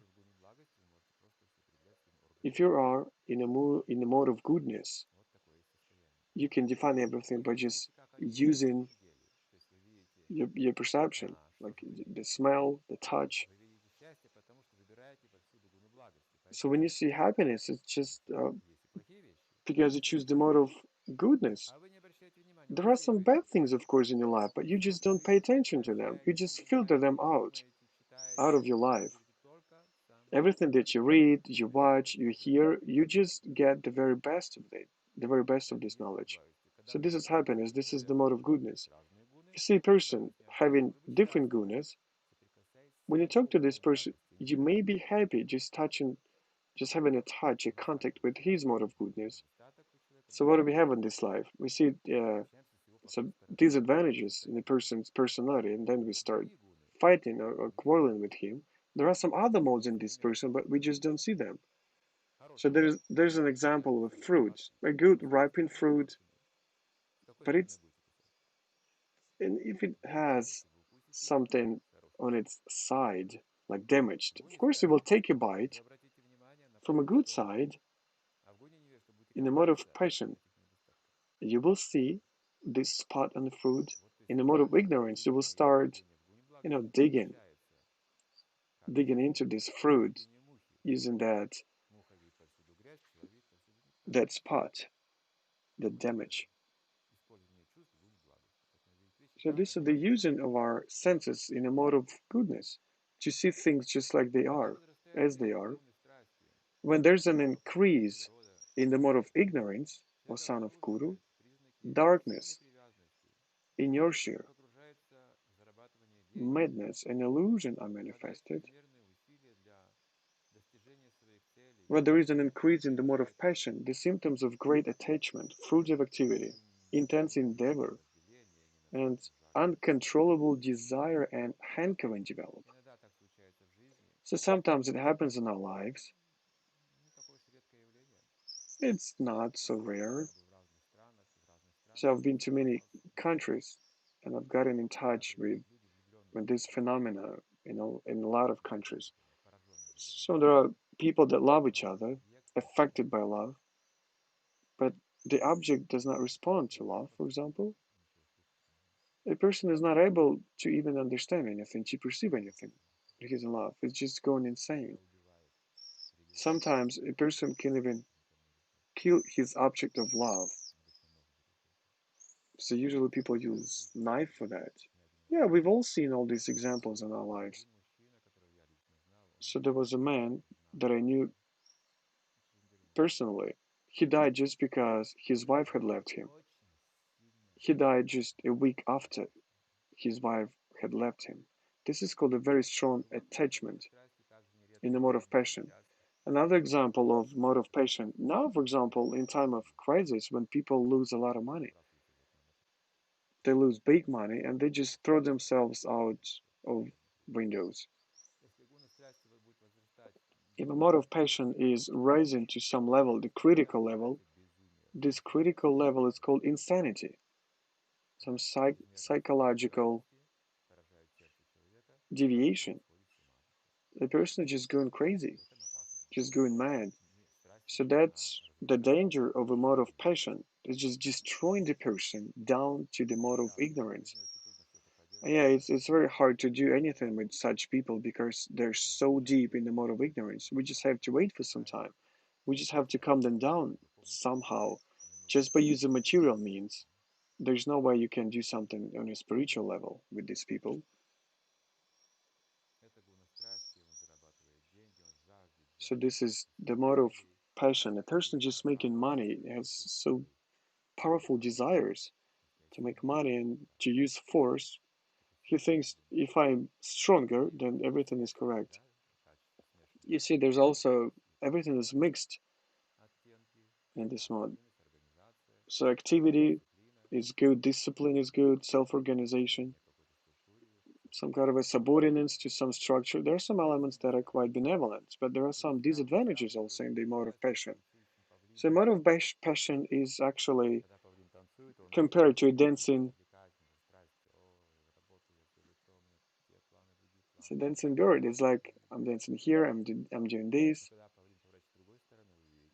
If you are in a mode of goodness, you can define everything by just using your perception, like the smell, the touch. So when you see happiness, it's just because you choose the mode of goodness. There are some bad things, of course, in your life, but you just don't pay attention to them. You just filter them out of your life. Everything that you read, you watch, you hear, you just get the very best of it, the very best of this knowledge. So this is happiness, this is the mode of goodness. If you see a person having different gunas, when you talk to this person, you may be happy just touching, just having a touch, a contact with his mode of goodness. So what do we have in this life? We see some disadvantages in a person's personality, and then we start fighting or quarreling with him. There are some other modes in this person, but we just don't see them. So there's an example of fruits, a good ripened fruit, but it's and if it has something on its side like damaged, of course it will take a bite from a good side in a mode of passion. You will see this spot on the fruit. In a mode of ignorance, you will start, digging into this fruit using that spot, the damage. So this is the using of our senses in a mode of goodness, to see things just like they are, as they are. When there's an increase in the mode of ignorance, or son of Kuru, darkness, inertia, madness, and illusion are manifested. When there is an increase in the mode of passion, the symptoms of great attachment, fruitive activity, intense endeavor, and uncontrollable desire and hankering develop. So sometimes it happens in our lives. It's not so rare. So I've been to many countries and I've gotten in touch with this phenomena, in a lot of countries. So there are people that love each other, affected by love, but the object does not respond to love, for example. A person is not able to even understand anything, to perceive anything. He's in love. It's just going insane. Sometimes a person can even kill his object of love. So usually people use knife for that. Yeah, we've all seen all these examples in our lives. So there was a man that I knew personally. He died just because his wife had left him. He died just a week after his wife had left him. This is called a very strong attachment in the mode of passion. Another example of mode of passion, now for example, in time of crisis when people lose a lot of money, they lose big money and they just throw themselves out of windows. If a mode of passion is rising to some level, the critical level, this critical level is called insanity, some psychological deviation. The person is just going crazy, just going mad. So that's the danger of a mode of passion. It's just destroying the person down to the mode of ignorance. Yeah, it's very hard to do anything with such people because they're so deep in the mode of ignorance. We just have to wait for some time. We just have to calm them down somehow, just by using material means. There's no way you can do something on a spiritual level with these people. So this is the mode of passion. A person just making money has so powerful desires to make money and to use force. He thinks if I'm stronger, then everything is correct. You see, there's also everything is mixed in this mode. So activity is good, discipline is good, self-organization, some kind of a subordinates to some structure. There are some elements that are quite benevolent, but there are some disadvantages also in the mode of passion. So mode of passion is actually compared to a dancing, it's a dancing bird. It's like I'm dancing here, I'm doing this,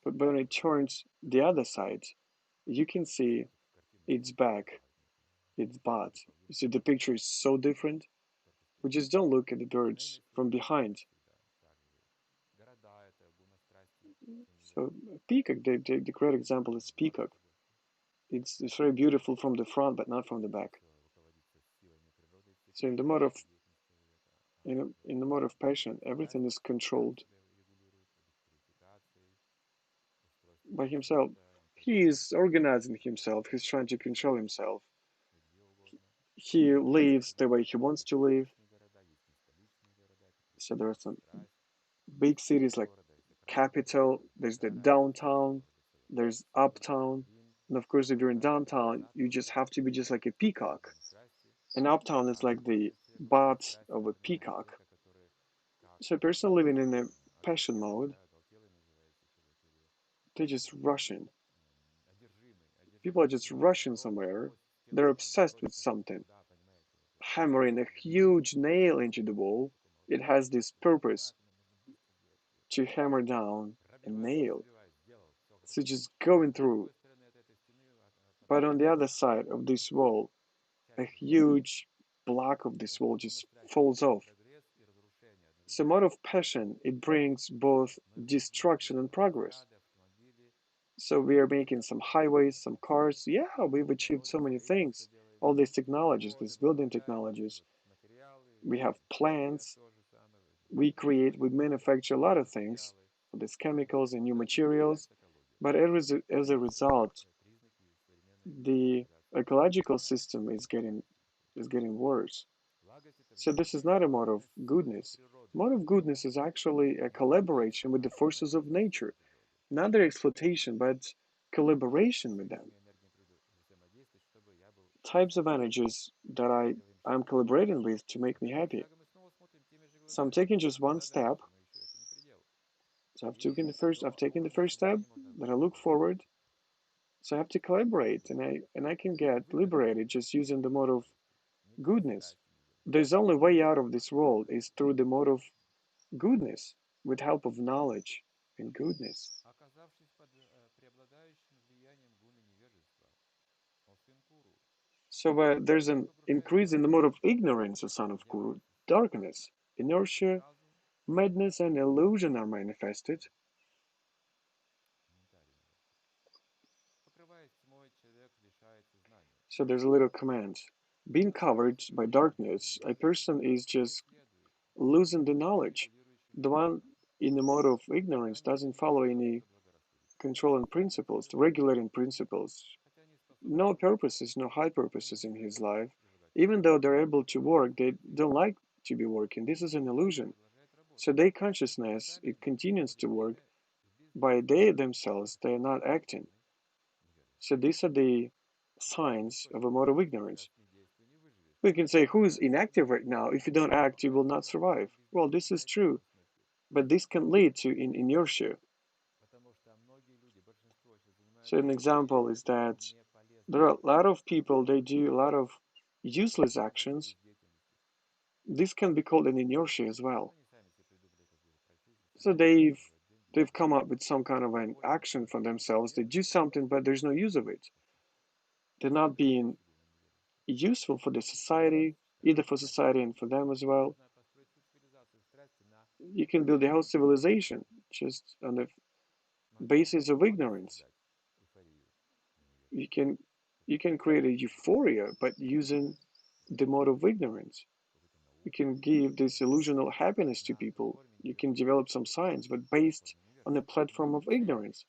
but when it turns the other side, you can see its back, its butt. You see the picture is so different. We just don't look at the birds from behind. So peacock, the correct example is peacock. It's very beautiful from the front, but not from the back. So in the mode of passion, everything is controlled by himself. He is organizing himself. He's trying to control himself. He lives the way he wants to live. So there are some big cities like capital. There's the downtown. There's uptown. And of course, if you're in downtown, you just have to be just like a peacock. And uptown is like the butt of a peacock. So a person living in a passion mode, they're just rushing. People are just rushing somewhere. They're obsessed with something. Hammering a huge nail into the wall, it has this purpose to hammer down a nail. So just going through. But on the other side of this wall, a huge block of this wall just falls off. So mode of passion, it brings both destruction and progress. So we are making some highways, some cars. Yeah, we've achieved so many things. All these technologies, these building technologies. We have plants. We manufacture a lot of things. for these chemicals and new materials. But as a result, the ecological system is getting worse. So this is not a mode of goodness. Mode of goodness is actually a collaboration with the forces of nature, not their exploitation, but collaboration with them. Types of energies that I'm collaborating with to make me happy. So I'm taking just one step. So I've taken the first step, but I look forward. So I have to collaborate, and I can get liberated just using the mode of goodness. There's only way out of this world is through the mode of goodness, with help of knowledge and goodness. So there's an increase in the mode of ignorance, a son of Kuru, darkness, inertia, madness, and illusion are manifested. So there's a little command. Being covered by darkness, a person is just losing the knowledge. The one in the mode of ignorance doesn't follow any controlling principles, regulating principles. No purposes, no high purposes in his life. Even though they're able to work, they don't like to be working. This is an illusion. So their consciousness, it continues to work. By they themselves, they are not acting. So these are the signs of a mode of ignorance. We can say, who is inactive right now? If you don't act, you will not survive. Well, this is true, but this can lead to inertia. So an example is that there are a lot of people, they do a lot of useless actions. This can be called an inertia as well. So they've come up with some kind of an action for themselves. They do something, but there's no use of it. They're not being useful for the society, either for society and for them as well. You can build a whole civilization just on the basis of ignorance. You can you can create a euphoria, but using the mode of ignorance. You can give this illusional happiness to people. You can develop some science, but based on a platform of ignorance.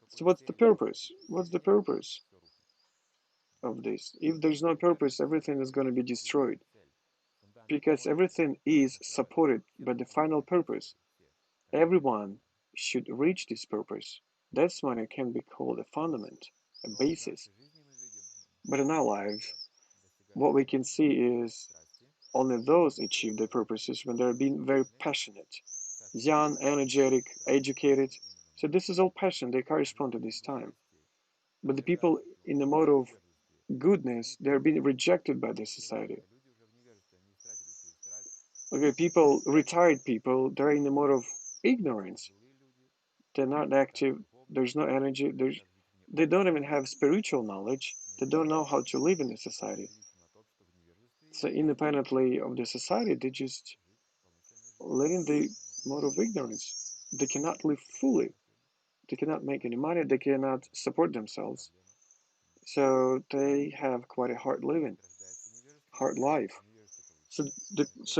So what's the purpose? What's the purpose of this? If there's no purpose, everything is going to be destroyed because everything is supported by the final purpose. Everyone should reach this purpose. That's when it can be called a fundament, a basis. But in our lives, what we can see is only those achieve their purposes when they're being very passionate, young, energetic, educated. So this is all passion, they correspond to this time. But the people in the mode of goodness, they're being rejected by the society. Okay, people, retired people, they're in the mode of ignorance. They're not active, there's no energy, they don't even have spiritual knowledge, they don't know how to live in the society. So independently of the society, they just live in the mode of ignorance. They cannot live fully. They cannot make any money. They cannot support themselves. So they have quite a hard living, hard life. So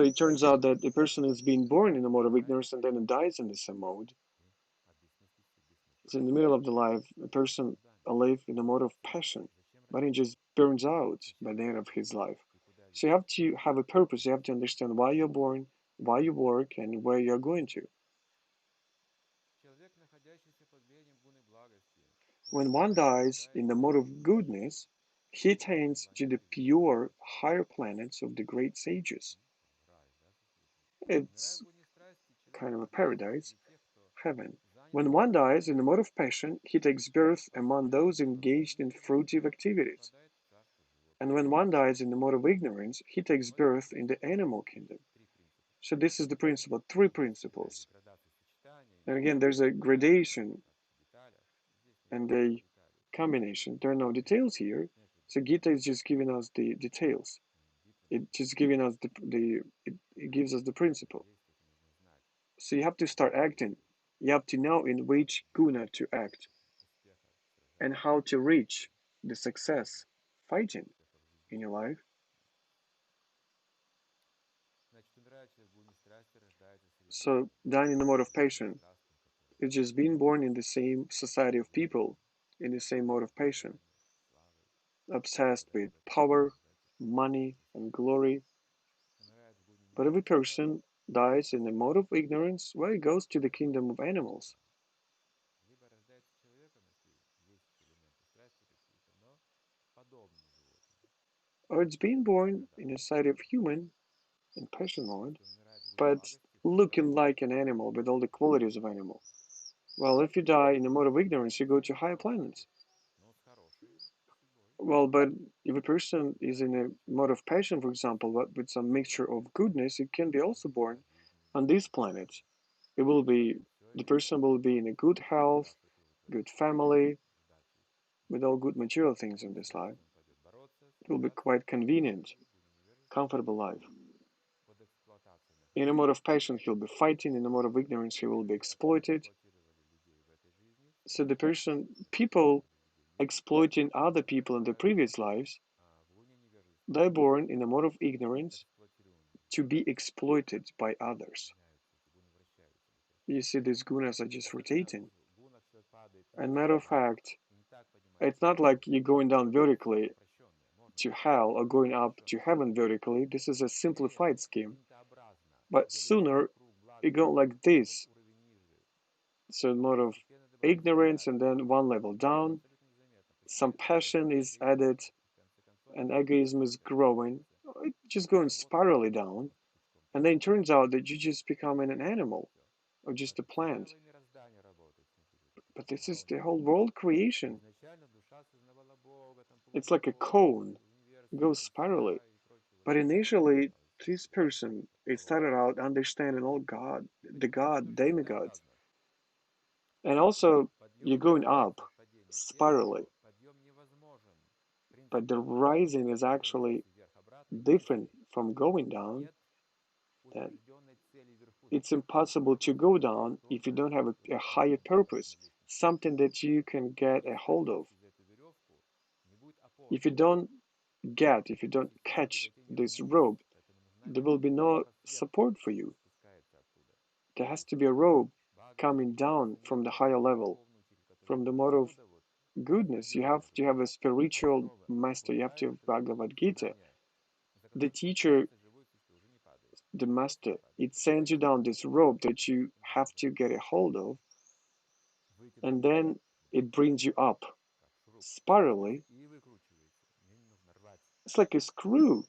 it turns out that a person is being born in a mode of ignorance and then dies in the same mode. So in the middle of the life, a person lives in a mode of passion, but he just burns out by the end of his life. So you have to have a purpose. You have to understand why you're born, why you work, and where you're going to. When one dies in the mode of goodness, he attains to the pure higher planets of the great sages. It's kind of a paradise, heaven. When one dies in the mode of passion, he takes birth among those engaged in fruitive activities. And when one dies in the mode of ignorance, he takes birth in the animal kingdom. So this is the principle, three principles. And again, there's a gradation and a combination. There are no details here. So Gita is just giving us the details. It just giving us it gives us the principle. So you have to start acting. You have to know in which guna to act and how to reach the success fighting in your life. So dying in the mode of passion is just being born in the same society of people, in the same mode of passion, obsessed with power, money, and glory. But if a person dies in the mode of ignorance, well, he goes to the kingdom of animals. Or it's being born in a side of human in passion mode, but looking like an animal with all the qualities of animal. Well, if you die in the mode of ignorance, you go to higher planets. Well, but if a person is in a mode of passion, for example, but with some mixture of goodness, it can be also born on this planet. It will be the person will be in a good health, good family, with all good material things in this life. It will be quite convenient, comfortable life. In a mode of passion, he'll be fighting. In a mode of ignorance, he will be exploited. So the people exploiting other people in their previous lives, they're born in a mode of ignorance to be exploited by others. You see, these gunas are just rotating. And matter of fact, it's not like you're going down vertically to hell or going up to heaven vertically. This is a simplified scheme. But sooner it goes like this. So mode of ignorance and then one level down. Some passion is added and egoism is growing. It's just going spirally down. And then it turns out that you just become an animal or just a plant. But this is the whole world creation. It's like a cone, it goes spirally. But initially, this person, it started out understanding all God, the God, demigods. And also, you're going up spirally. But the rising is actually different from going down. That it's impossible to go down if you don't have a higher purpose, something that you can get a hold of. If you don't if you don't catch this rope, there will be no support for you. There has to be a rope coming down from the higher level, from the mode of goodness. You have to have a spiritual master. You have to have Bhagavad-gita. The teacher, the master, it sends you down this rope that you have to get a hold of, and then it brings you up spirally. It's like a screw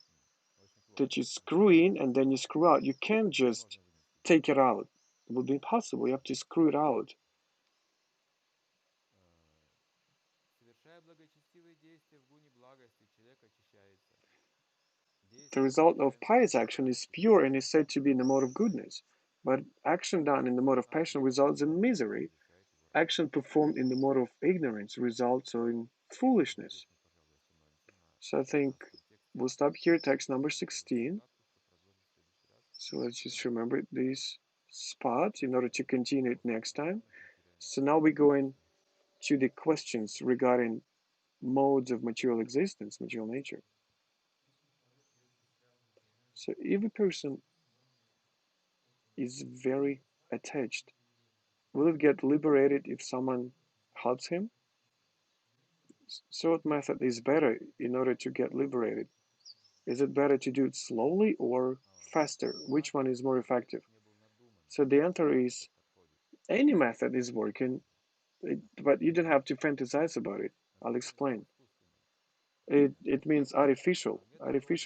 that you screw in and then you screw out. You can't just take it out. It would be impossible. You have to screw it out. The result of pious action is pure and is said to be in the mode of goodness. But action done in the mode of passion results in misery. Action performed in the mode of ignorance results in foolishness. So I think we'll stop here, text number 16. So let's just remember this spot in order to continue it next time. So now we go into the questions regarding modes of material existence, material nature. So if a person is very attached, will it get liberated if someone helps him? So what method is better in order to get liberated? Is it better to do it slowly or faster? Which one is more effective? So the answer is any method is working, but you don't have to fantasize about it. I'll explain. It means artificial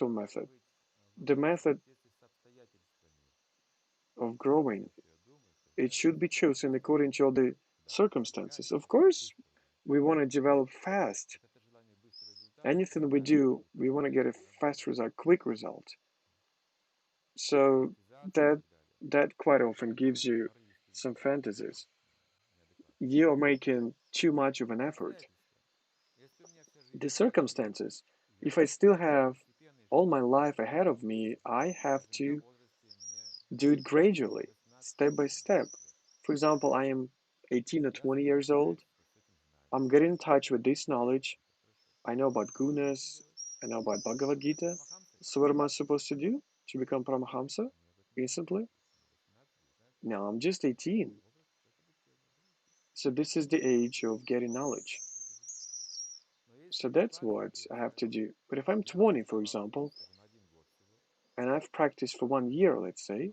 method. The method of growing, it should be chosen according to all the circumstances. Of course, we want to develop fast. Anything we do, we want to get a fast result, quick result. So that that quite often gives you some fantasies. You're making too much of an effort. The circumstances, if I still have all my life ahead of me, I have to do it gradually, step by step. For example, I am 18 or 20 years old. I'm getting in touch with this knowledge. I know about gunas, I know about Bhagavad Gita. So what am I supposed to do to become Paramahamsa instantly? Now I'm just 18. So this is the age of getting knowledge. So that's what I have to do. But if I'm 20, for example, and I've practiced for 1 year, let's say,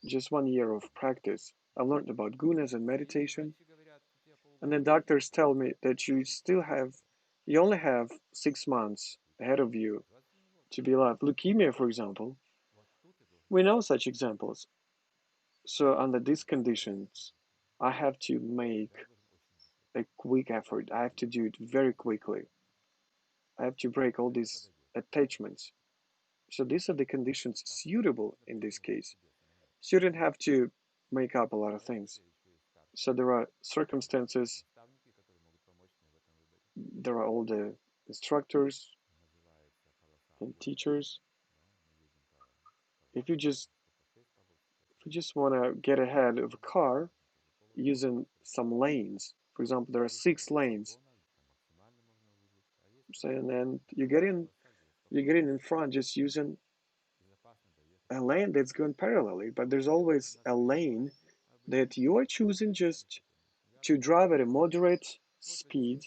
just 1 year of practice, I've learned about gunas and meditation, and then doctors tell me that you only have 6 months ahead of you to be alive. Leukemia, for example, we know such examples. So under these conditions, I have to make a quick effort. I have to do it very quickly. I have to break all these attachments. So these are the conditions suitable in this case. So you don't have to make up a lot of things. So there are circumstances, there are all the instructors and teachers. If you just if you just want to get ahead of a car using some lanes, for example, there are 6 lanes. So and then you get in front just using a lane that's going parallelly, but there's always a lane that you are choosing just to drive at a moderate speed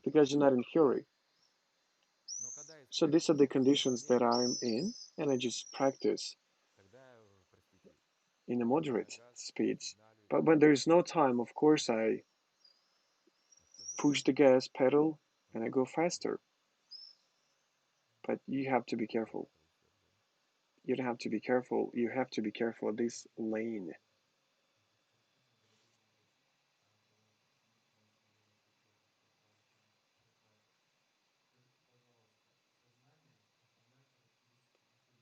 because you're not in a hurry. So these are the conditions that I'm in, and I just practice in a moderate speeds. But when there is no time, of course, I push the gas pedal and I go faster. But you have to be careful. You don't have to be careful. You have to be careful of this lane.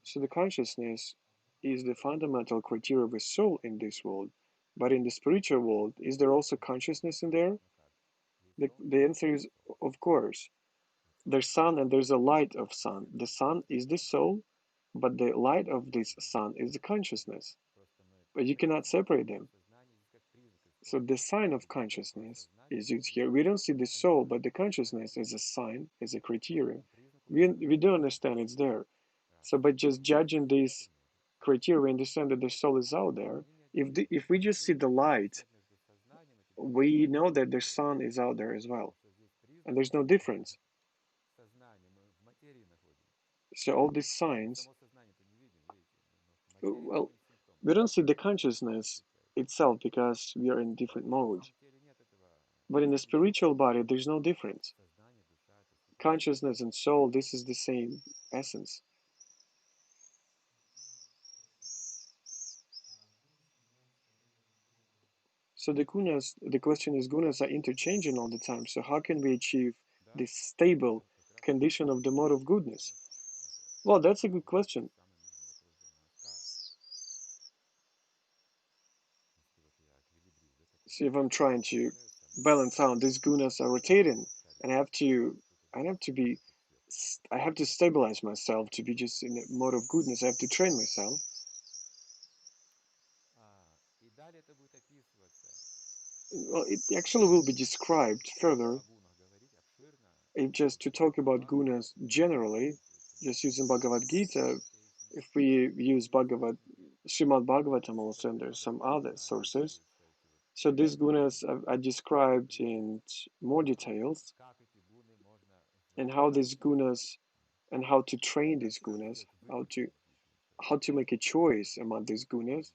So the consciousness is the fundamental criteria of a soul in this world. But in the spiritual world, is there also consciousness in there? The answer is, of course. There's sun and there's a light of sun. The sun is the soul, but the light of this sun is the consciousness. But you cannot separate them. So the sign of consciousness is it's here. We don't see the soul, but the consciousness is a sign, is a criteria. We do understand it's there. So by just judging these criteria, we understand that the soul is out there. If we just see the light, we know that the sun is out there as well, and there's no difference. So all these signs, well, we don't see the consciousness itself because we are in different modes. But in the spiritual body, there's no difference. Consciousness and soul, this is the same essence. So the question is, gunas are interchanging all the time. So how can we achieve this stable condition of the mode of goodness? Well, that's a good question. See, if I'm trying to balance out, these gunas are rotating, and I have to be, I have to stabilize myself to be just in a mode of goodness. I have to train myself. Well, it actually will be described further. If just to talk about gunas generally, just using Bhagavad-gita, if we use Srimad Bhagavatam also, and there's some other sources. So these gunas are described in more details, and how these gunas and how to train these gunas, how to make a choice among these gunas.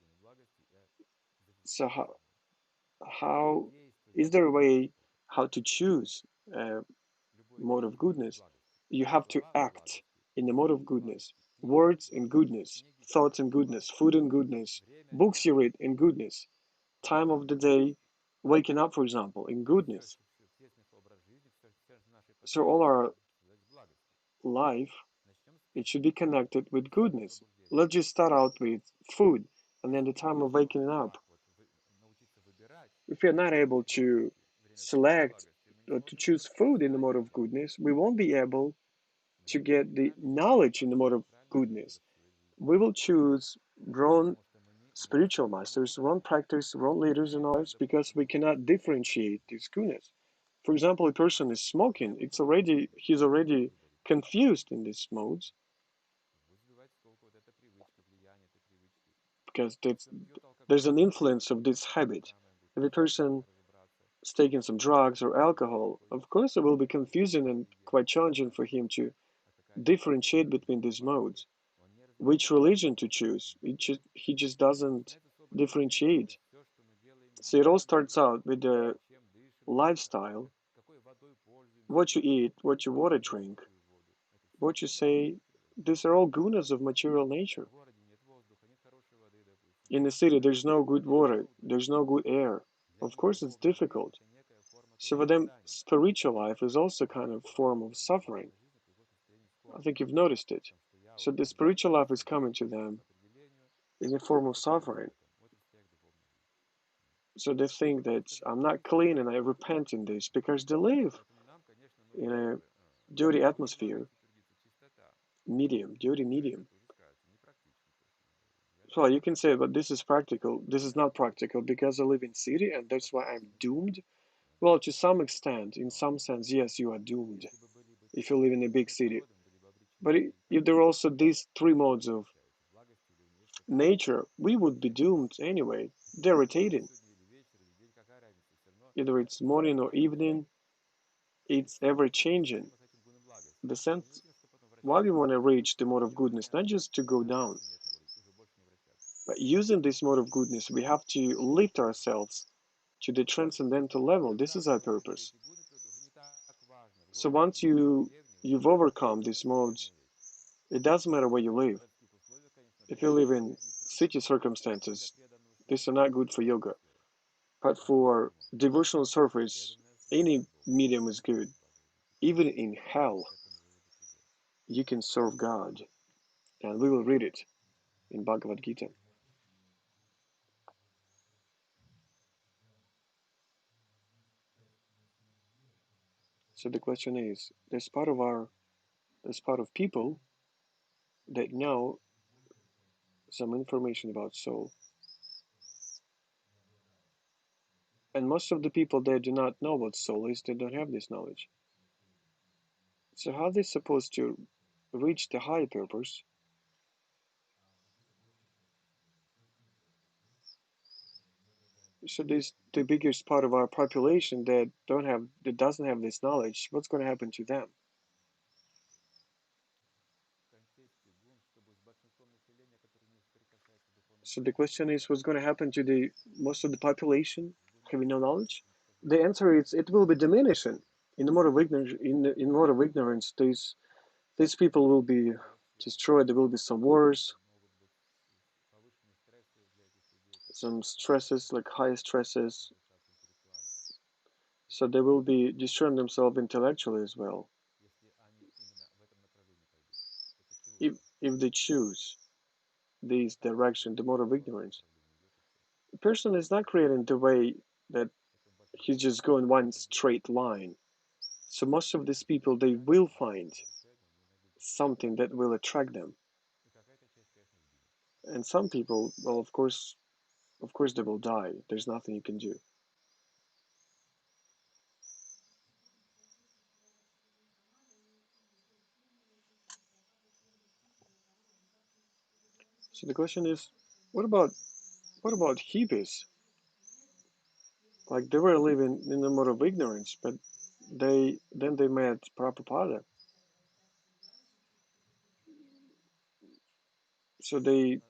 So how is there a way how to choose a mode of goodness? You have to act in the mode of goodness, words in goodness, thoughts in goodness, food in goodness, books you read in goodness, time of the day, waking up, for example, in goodness. So all our life, it should be connected with goodness. Let's just start out with food and then the time of waking up. If we are not able to select or to choose food in the mode of goodness, we won't be able to get the knowledge in the mode of goodness. We will choose wrong spiritual masters, wrong practice, wrong leaders in our lives because we cannot differentiate these gunas. For example, a person is smoking, he's already confused in these modes because there's an influence of this habit. If a person is taking some drugs or alcohol, of course it will be confusing and quite challenging for him to differentiate between these modes. Which religion to choose? He just doesn't differentiate. So it all starts out with the lifestyle, what you eat, what you want to drink, what you say. These are all gunas of material nature. In the city, there's no good water, there's no good air. Of course, it's difficult. So for them, spiritual life is also kind of form of suffering. I think you've noticed it. So the spiritual life is coming to them in a form of suffering. So they think that I'm not clean and I repent in this because they live in a dirty atmosphere, medium, dirty medium. So you can say, but this is practical. This is not practical because I live in city and that's why I'm doomed. Well, to some extent, in some sense, yes, you are doomed if you live in a big city. But if there are also these three modes of nature, we would be doomed anyway. They're rotating. Either it's morning or evening, it's ever changing. The sense why we want to reach the mode of goodness, not just to go down, but using this mode of goodness, we have to lift ourselves to the transcendental level. This is our purpose. So once you've overcome these modes, it doesn't matter where you live. If you live in city circumstances, these are not good for yoga. But for devotional service, any medium is good. Even in hell, you can serve God. And we will read it in Bhagavad-gita. So the question is, there's part of people that know some information about soul. And most of the people that do not know what soul is, they don't have this knowledge. So how are they supposed to reach the higher purpose? So this the biggest part of our population that doesn't have this knowledge. What's going to happen to them? So the question is, what's going to happen to the most of the population having no knowledge? The answer is it will be diminishing. In the mode of ignorance, in mode of ignorance, these people will be destroyed. There will be some wars, some stresses like high stresses. So they will be destroying themselves intellectually as well. If they choose this direction, the mode of ignorance, the person is not creating the way that he's just going one straight line. So most of these people they will find something that will attract them. And some people, well, of course they will die. There's nothing you can do. So the question is, what about what about hippies? Like they were living in a mode of ignorance, but they met Prabhupada. So the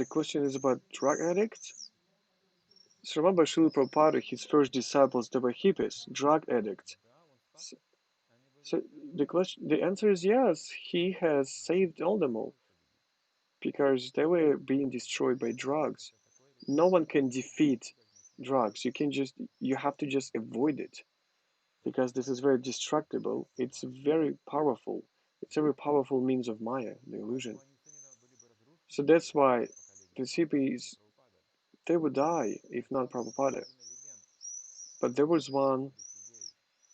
question is about drug addicts. So remember Srila Prabhupada, his first disciples, they were hippies, drug addicts. So, so the answer is yes, he has saved all them all because they were being destroyed by drugs. No one can defeat drugs. You have to just avoid it because this is very destructible. It's very powerful. It's a very powerful means of Maya, the illusion. So that's why the hippies they would die if not Prabhupada. But there was one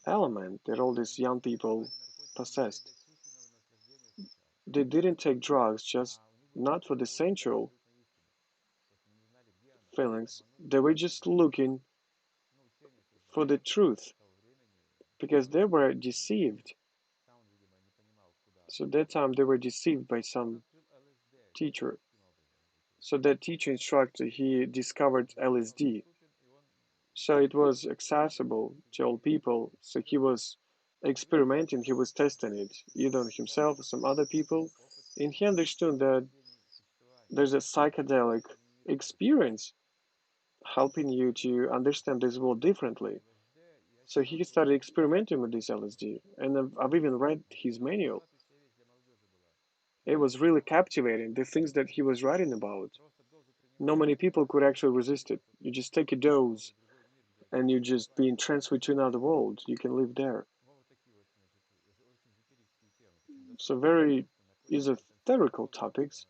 element that all these young people possessed. They didn't take drugs just not for the sensual feelings. They were just looking for the truth because they were deceived. So that time they were deceived by some teacher. So that teacher instructor, he discovered LSD. So it was accessible to all people. So he was experimenting, he was testing it, either on himself or some other people. And he understood that there's a psychedelic experience helping you to understand this world differently. So he started experimenting with this LSD, and I've even read his manual. It was really captivating, the things that he was writing about. Not many people could actually resist it. You just take a dose, and you just being transferred to another world. You can live there. So very esoterical topics.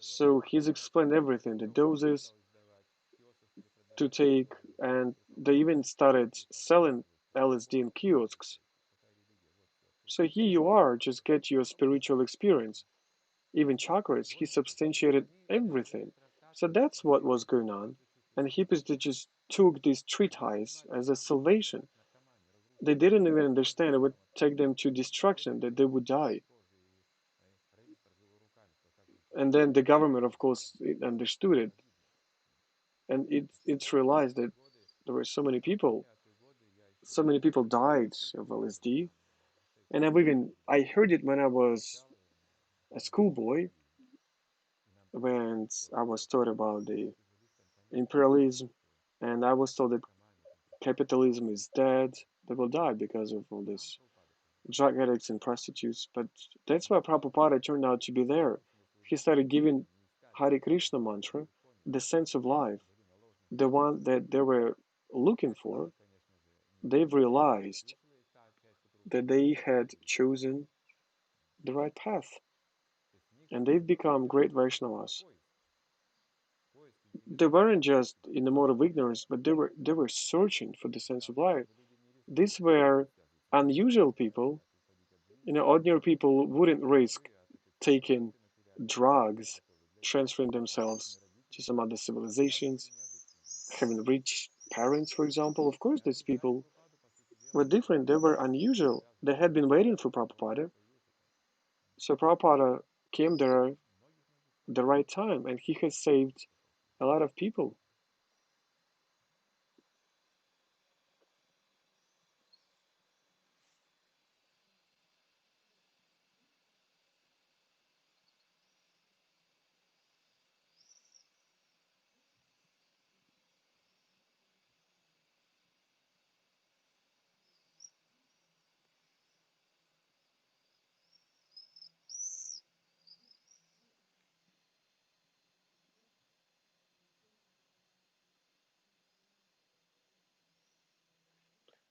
So he's explained everything, the doses to take, and they even started selling LSD in kiosks. So here you are, just get your spiritual experience. Even chakras, he substantiated everything. So that's what was going on. And hippies, they just took these treatise as a salvation. They didn't even understand it would take them to destruction, that they would die. And then the government, of course, it understood it, and it's realized that there were so many people died of LSD. And I heard it when I was a schoolboy, when I was taught about the imperialism, and I was told that capitalism is dead. They will die because of all this drug addicts and prostitutes. But that's why Prabhupada turned out to be there. He started giving Hare Krishna mantra, the sense of life, the one that they were looking for. They've realized that they had chosen the right path, and they've become great Vaishnavas. They weren't just in the mode of ignorance, but they were searching for the sense of life. These were unusual people. Ordinary people wouldn't risk taking drugs, transferring themselves to some other civilizations, having rich parents, for example. Of course, these people were different. They were unusual. They had been waiting for Prabhupada. So Prabhupada came there at the right time, and he has saved a lot of people.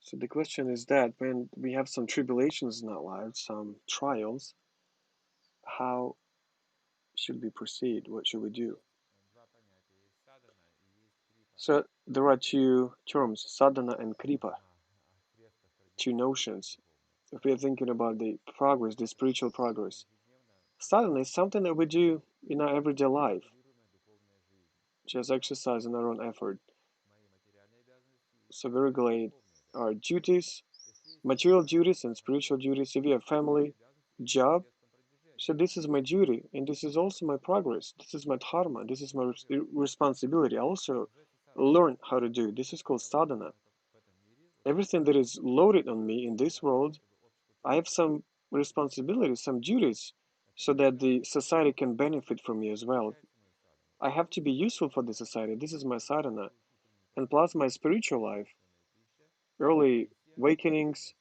So the question is that when we have some tribulations in our lives, some trials, how should we proceed? What should we do? So there are two terms, sadhana and kripa, two notions. If we are thinking about the progress, the spiritual progress, sadhana is something that we do in our everyday life, just exercise in our own effort. So we regulate our duties, material duties and spiritual duties. If you have family, job, so this is my duty, and this is also my progress. This is my dharma. This is my responsibility. I also learn how to do. This is called sadhana. Everything that is loaded on me in this world, I have some responsibilities, some duties, so that the society can benefit from me as well. I have to be useful for the society. This is my sadhana. And plus my spiritual life, early awakenings,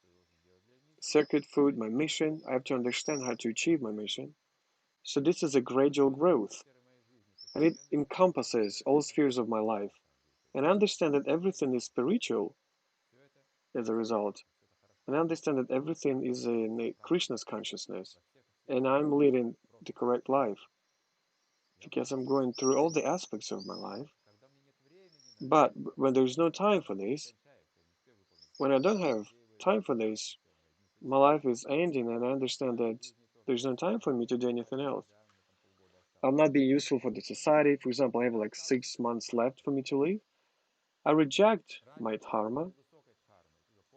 sacred food, my mission. I have to understand how to achieve my mission. So this is a gradual growth, and it encompasses all spheres of my life. And I understand that everything is spiritual as a result. And I understand that everything is in Krishna's consciousness. And I'm leading the correct life because I'm going through all the aspects of my life. But when there's no time for this, when I don't have time for this, my life is ending, and I understand that there's no time for me to do anything else. I'm not being useful for the society. For example, I have like 6 months left for me to live. I reject my dharma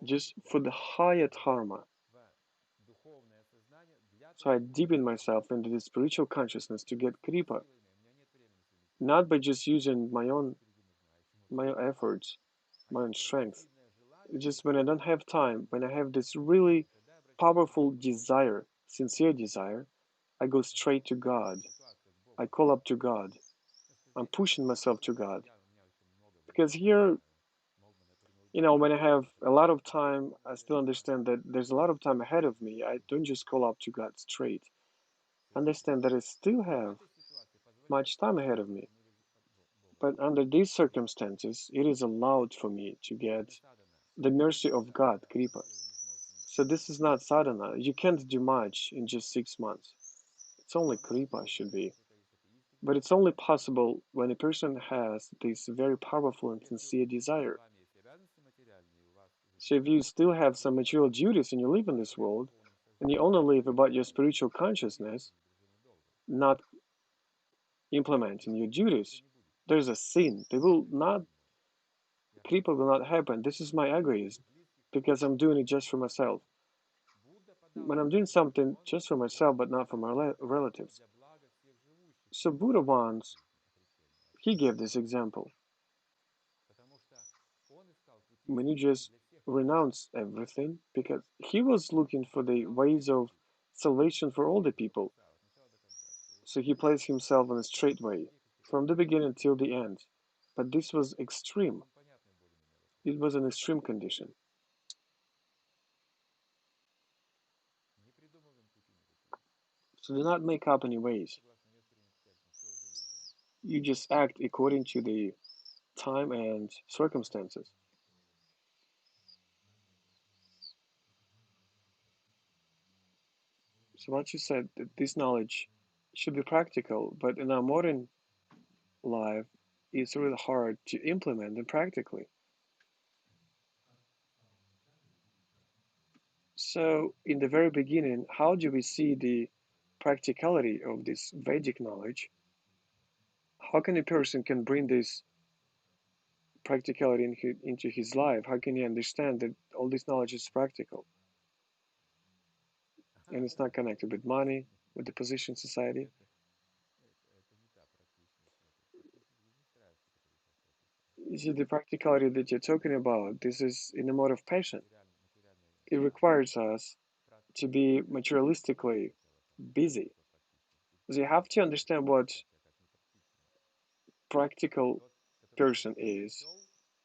just for the higher dharma. So I deepen myself into the spiritual consciousness to get kripa. not by just using my own efforts, my own strength. It's just when I don't have time, when I have this really powerful desire, sincere desire, I go straight to God. I call up to God. I'm pushing myself to God. Because here, when I have a lot of time, I still understand that there's a lot of time ahead of me. I don't just call up to God straight. Understand that I still have much time ahead of me. But under these circumstances, it is allowed for me to get the mercy of God, Kripa. So this is not sadhana. You can't do much in just 6 months. It's only Kripa should be. But it's only possible when a person has this very powerful and sincere desire. So if you still have some material duties and you live in this world, and you only live about your spiritual consciousness, not implementing your duties, there's a sin. Kripa will not happen. This is my egoism, because I'm doing it just for myself. When I'm doing something just for myself, but not for my relatives. So Buddha once, he gave this example. When you just renounce everything, because he was looking for the ways of salvation for all the people. So he placed himself on a straight way, from the beginning till the end. But this was extreme. It was an extreme condition. So do not make up any ways. You just act according to the time and circumstances. So once you said that this knowledge should be practical, but in our modern life, it's really hard to implement them practically. So in the very beginning, how do we see the practicality of this Vedic knowledge? How can a person can bring this practicality into his life? How can he understand that all this knowledge is practical and it's not connected with money, with the position society? You see, the practicality that you're talking about, this is in the mode of passion. It requires us to be materialistically busy. So you have to understand what practical person is,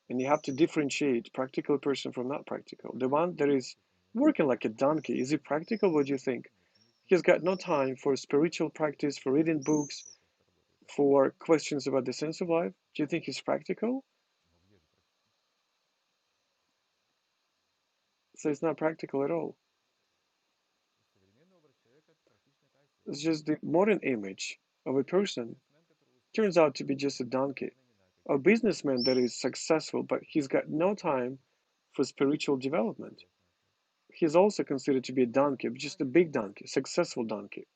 and you have to differentiate practical person from not practical. The one that is working like a donkey, is he practical? What do you think? He's got no time for spiritual practice, for reading books, for questions about the sense of life. Do you think he's practical? So it's not practical at all. It's just the modern image of a person turns out to be just a donkey. A businessman that is successful, but he's got no time for spiritual development. He's also considered to be a donkey, just a big donkey, successful donkey.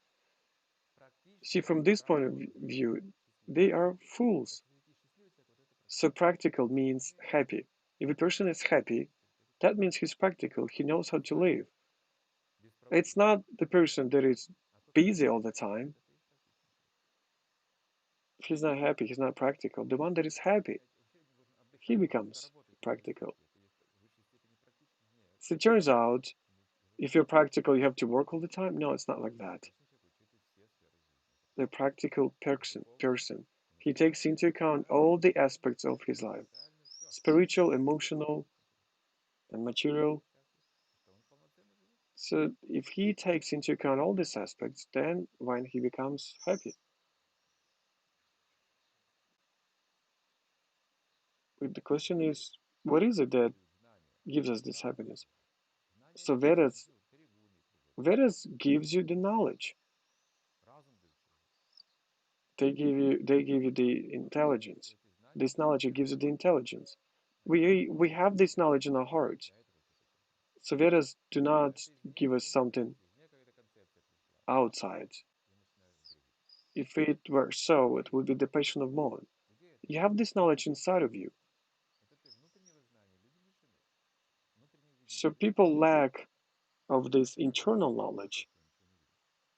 See, from this point of view, they are fools. So practical means happy. If a person is happy, that means he's practical. He knows how to live. It's not the person that is busy all the time. If he's not happy, he's not practical. The one that is happy, he becomes practical. So it turns out, if you're practical, you have to work all the time. No, it's not like that. The practical person, he takes into account all the aspects of his life, spiritual, emotional, and material. So if he takes into account all these aspects, then when he becomes happy. But the question is, what is it that gives us this happiness? So Vedas gives you the knowledge. They give you the intelligence. This knowledge gives you the intelligence. We have this knowledge in our hearts. So Vedas do not give us something outside. If it were so, it would be the passion of Mohan. You have this knowledge inside of you. So people lack of this internal knowledge.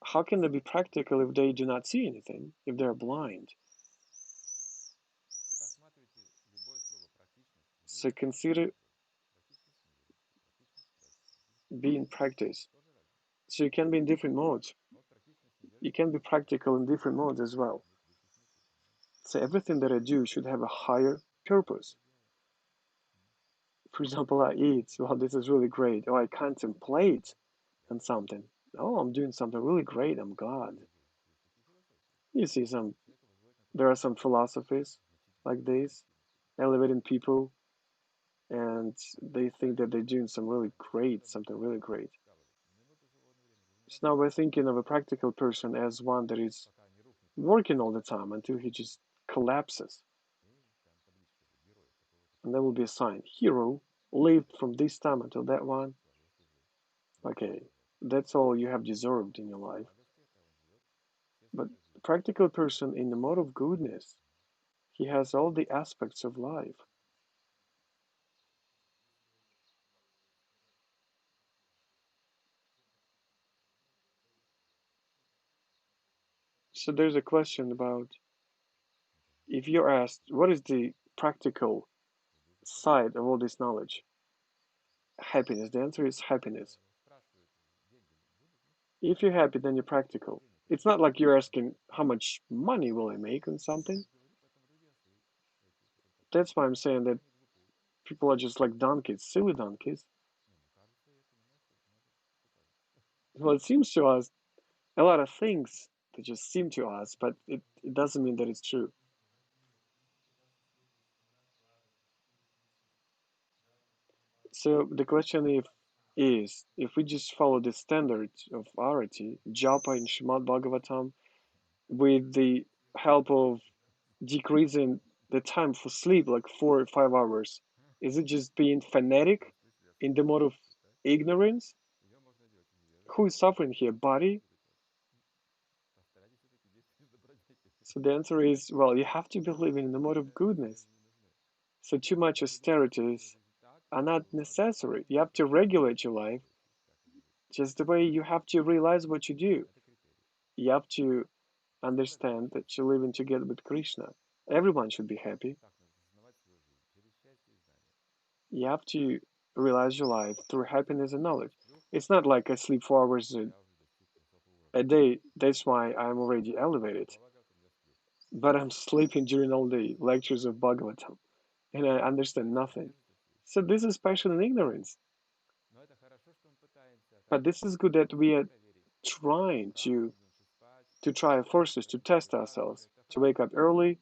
How can they be practical if they do not see anything, if they're blind? So consider being practice. So you can be in different modes. You can be practical in different modes as well. So everything that I do should have a higher purpose. For example, I eat. Well, this is really great. Or I contemplate on something. Oh, I'm doing something really great. I'm glad. You see there are some philosophies like this, elevating people, and they think that they're doing something really great. So now we're thinking of a practical person as one that is working all the time until he just collapses. And there will be a sign. Hero lived from this time until that one. Okay, that's all you have deserved in your life. But the practical person in the mode of goodness, he has all the aspects of life. So there's a question about if you're asked, what is the practical side of all this knowledge? Happiness. The answer is happiness. If you're happy, then you're practical. It's not like you're asking how much money will I make on something. That's why I'm saying that people are just like donkeys, silly donkeys. Well, it seems to us a lot of things that just seem to us, but it doesn't mean that it's true. So the question is if we just follow the standards of arati, japa in Srimad Bhagavatam, with the help of decreasing the time for sleep, like 4 or 5 hours, is it just being fanatic in the mode of ignorance? Who is suffering here? Body? So the answer is, well, you have to be living in the mode of goodness. So too much austerities are not necessary. You have to regulate your life just the way you have to realize what you do. You have to understand that you're living together with Krishna. Everyone should be happy. You have to realize your life through happiness and knowledge. It's not like I sleep 4 hours a day. That's why I'm already elevated. But I'm sleeping during all the lectures of Bhagavatam and I understand nothing. So this is passion and ignorance. But this is good that we are trying to try forces to test ourselves, to wake up early,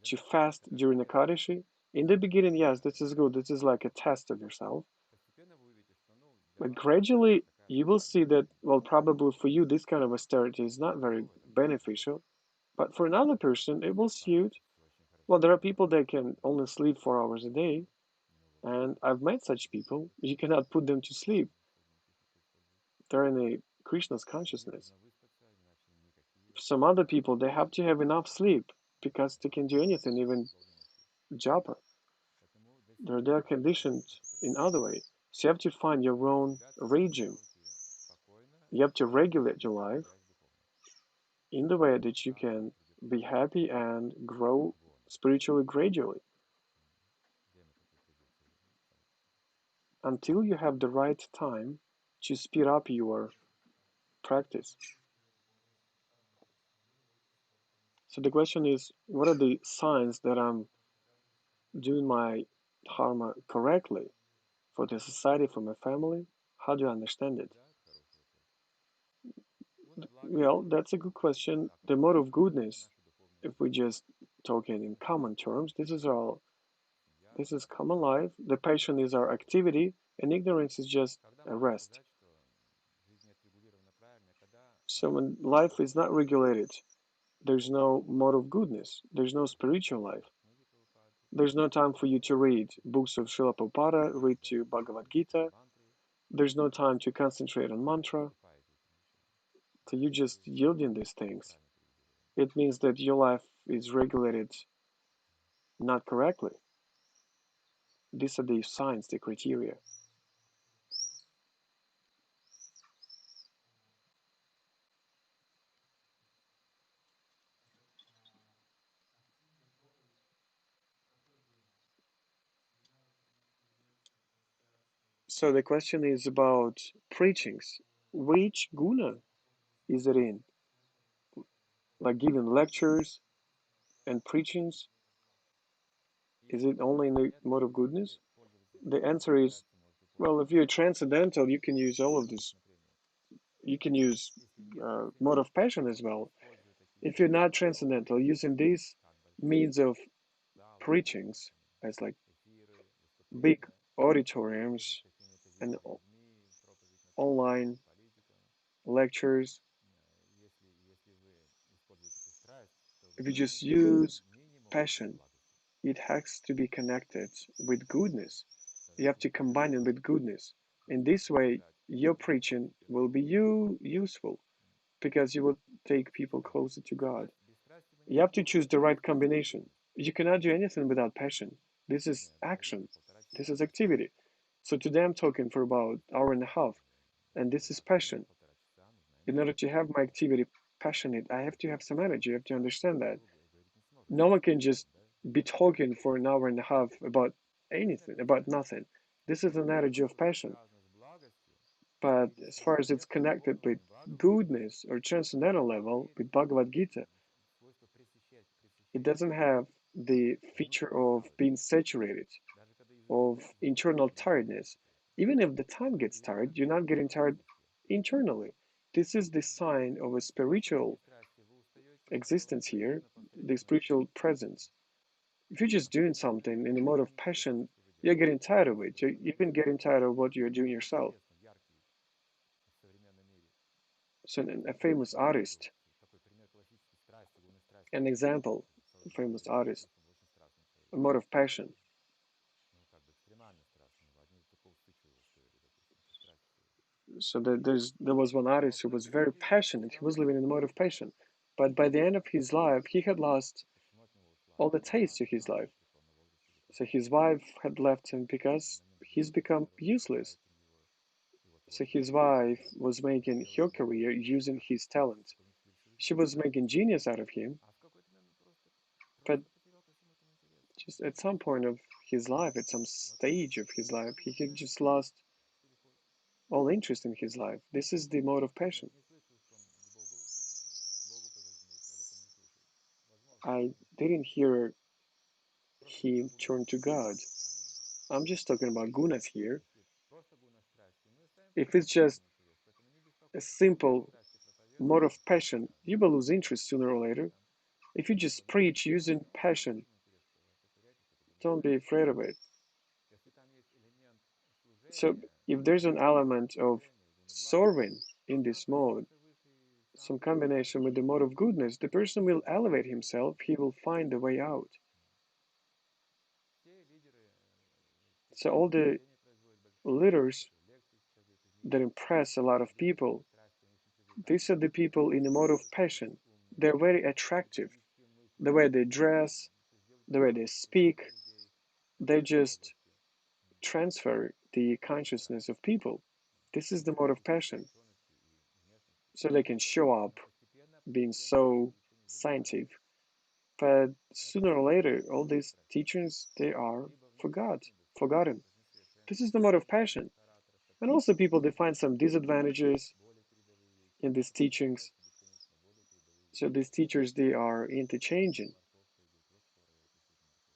to fast during the Ekadashi. In the beginning, yes, this is good. This is like a test of yourself. But gradually, you will see that, well, probably for you, this kind of austerity is not very beneficial. But for another person, it will suit. Well, there are people that can only sleep 4 hours a day, and I've met such people. You cannot put them to sleep. They're in a Krishna's consciousness. Some other people, they have to have enough sleep because they can do anything, even japa. They're conditioned in other way. So you have to find your own regime. You have to regulate your life in the way that you can be happy and grow spiritually gradually until you have the right time to speed up your practice. So the question is, what are the signs that I'm doing my dharma correctly for the society, for my family? How do I understand it? Well, that's a good question. The mode of goodness, if we just talk it in common terms, this is common life. The passion is our activity, and ignorance is just a rest. So when life is not regulated, there's no mode of goodness. There's no spiritual life. There's no time for you to read books of Srila Prabhupada, read to Bhagavad-gita. There's no time to concentrate on mantra. So you just yielding these things. It means that your life is regulated not correctly. These are the signs, the criteria. So the question is about preachings. Which guna is it in? Like giving lectures and preachings? Is it only in the mode of goodness? The answer is, well, if you're transcendental, you can use all of this. You can use mode of passion as well. If you're not transcendental, using these means of preachings as like big auditoriums and online lectures, if you just use passion, it has to be connected with goodness. You have to combine it with goodness. In this way, your preaching will be useful because you will take people closer to God. You have to choose the right combination. You cannot do anything without passion. This is action. This is activity. So today I'm talking for about an hour and a half, and this is passion. In order to have my activity passionate, I have to have some energy. You have to understand that. No one can just be talking for an hour and a half about anything, about nothing. This is an energy of passion. But as far as it's connected with goodness or transcendental level, with Bhagavad-gita, it doesn't have the feature of being saturated, of internal tiredness. Even if the tongue gets tired, you're not getting tired internally. This is the sign of a spiritual existence here, the spiritual presence. If you're just doing something in a mode of passion, you're getting tired of it. You're even getting tired of what you're doing yourself. So, a famous artist, an example, a famous artist, a mode of passion. So there was one artist who was very passionate. He was living in a mode of passion, but by the end of his life, he had lost all the taste to his life. So his wife had left him because he's become useless. So his wife was making her career using his talent. She was making genius out of him, but just at some point of his life, at some stage of his life, he had just lost all interest in his life. This is the mode of passion. I didn't hear him turn to God. I'm just talking about gunas here. If it's just a simple mode of passion, you will lose interest sooner or later. If you just preach using passion, don't be afraid of it. So if there's an element of serving in this mode, some combination with the mode of goodness, the person will elevate himself, he will find the way out. So all the leaders that impress a lot of people, these are the people in the mode of passion. They're very attractive. The way they dress, the way they speak, they just transfer the consciousness of people. This is the mode of passion. So they can show up being so scientific. But sooner or later, all these teachings, they are forgotten. This is the mode of passion. And also people, they find some disadvantages in these teachings. So these teachers, they are interchanging.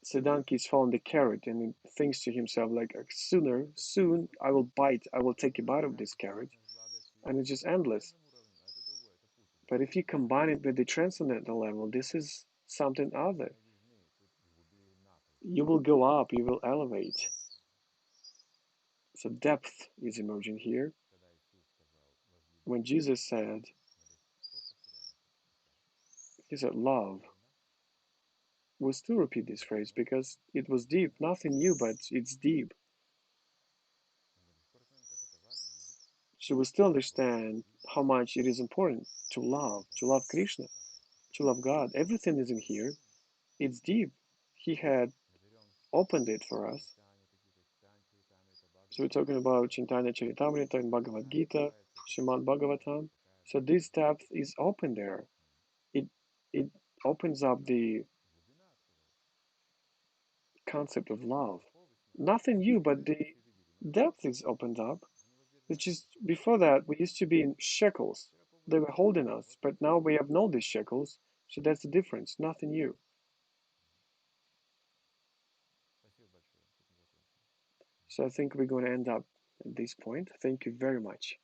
Sedanki found the carrot and he thinks to himself like, soon I will bite, I will take a bite of this carrot. And it's just endless. But if you combine it with the transcendental level, this is something other. You will go up, you will elevate. So depth is emerging here. When Jesus said, he said love, we'll still repeat this phrase because it was deep, nothing new, but it's deep. So we still understand how much it is important to love Krishna, to love God. Everything is in here. It's deep. He had opened it for us. So we're talking about Chaitanya Charitamrita and Bhagavad-gita, Srimad Bhagavatam. So this depth is open there. It it opens up the concept of love. Nothing new, but Depth is opened up. It's just before that we used to be in shackles. They were holding us, but now we have known these shackles, so that's the difference, nothing new. So I think we're going to end up at this point. Thank you very much.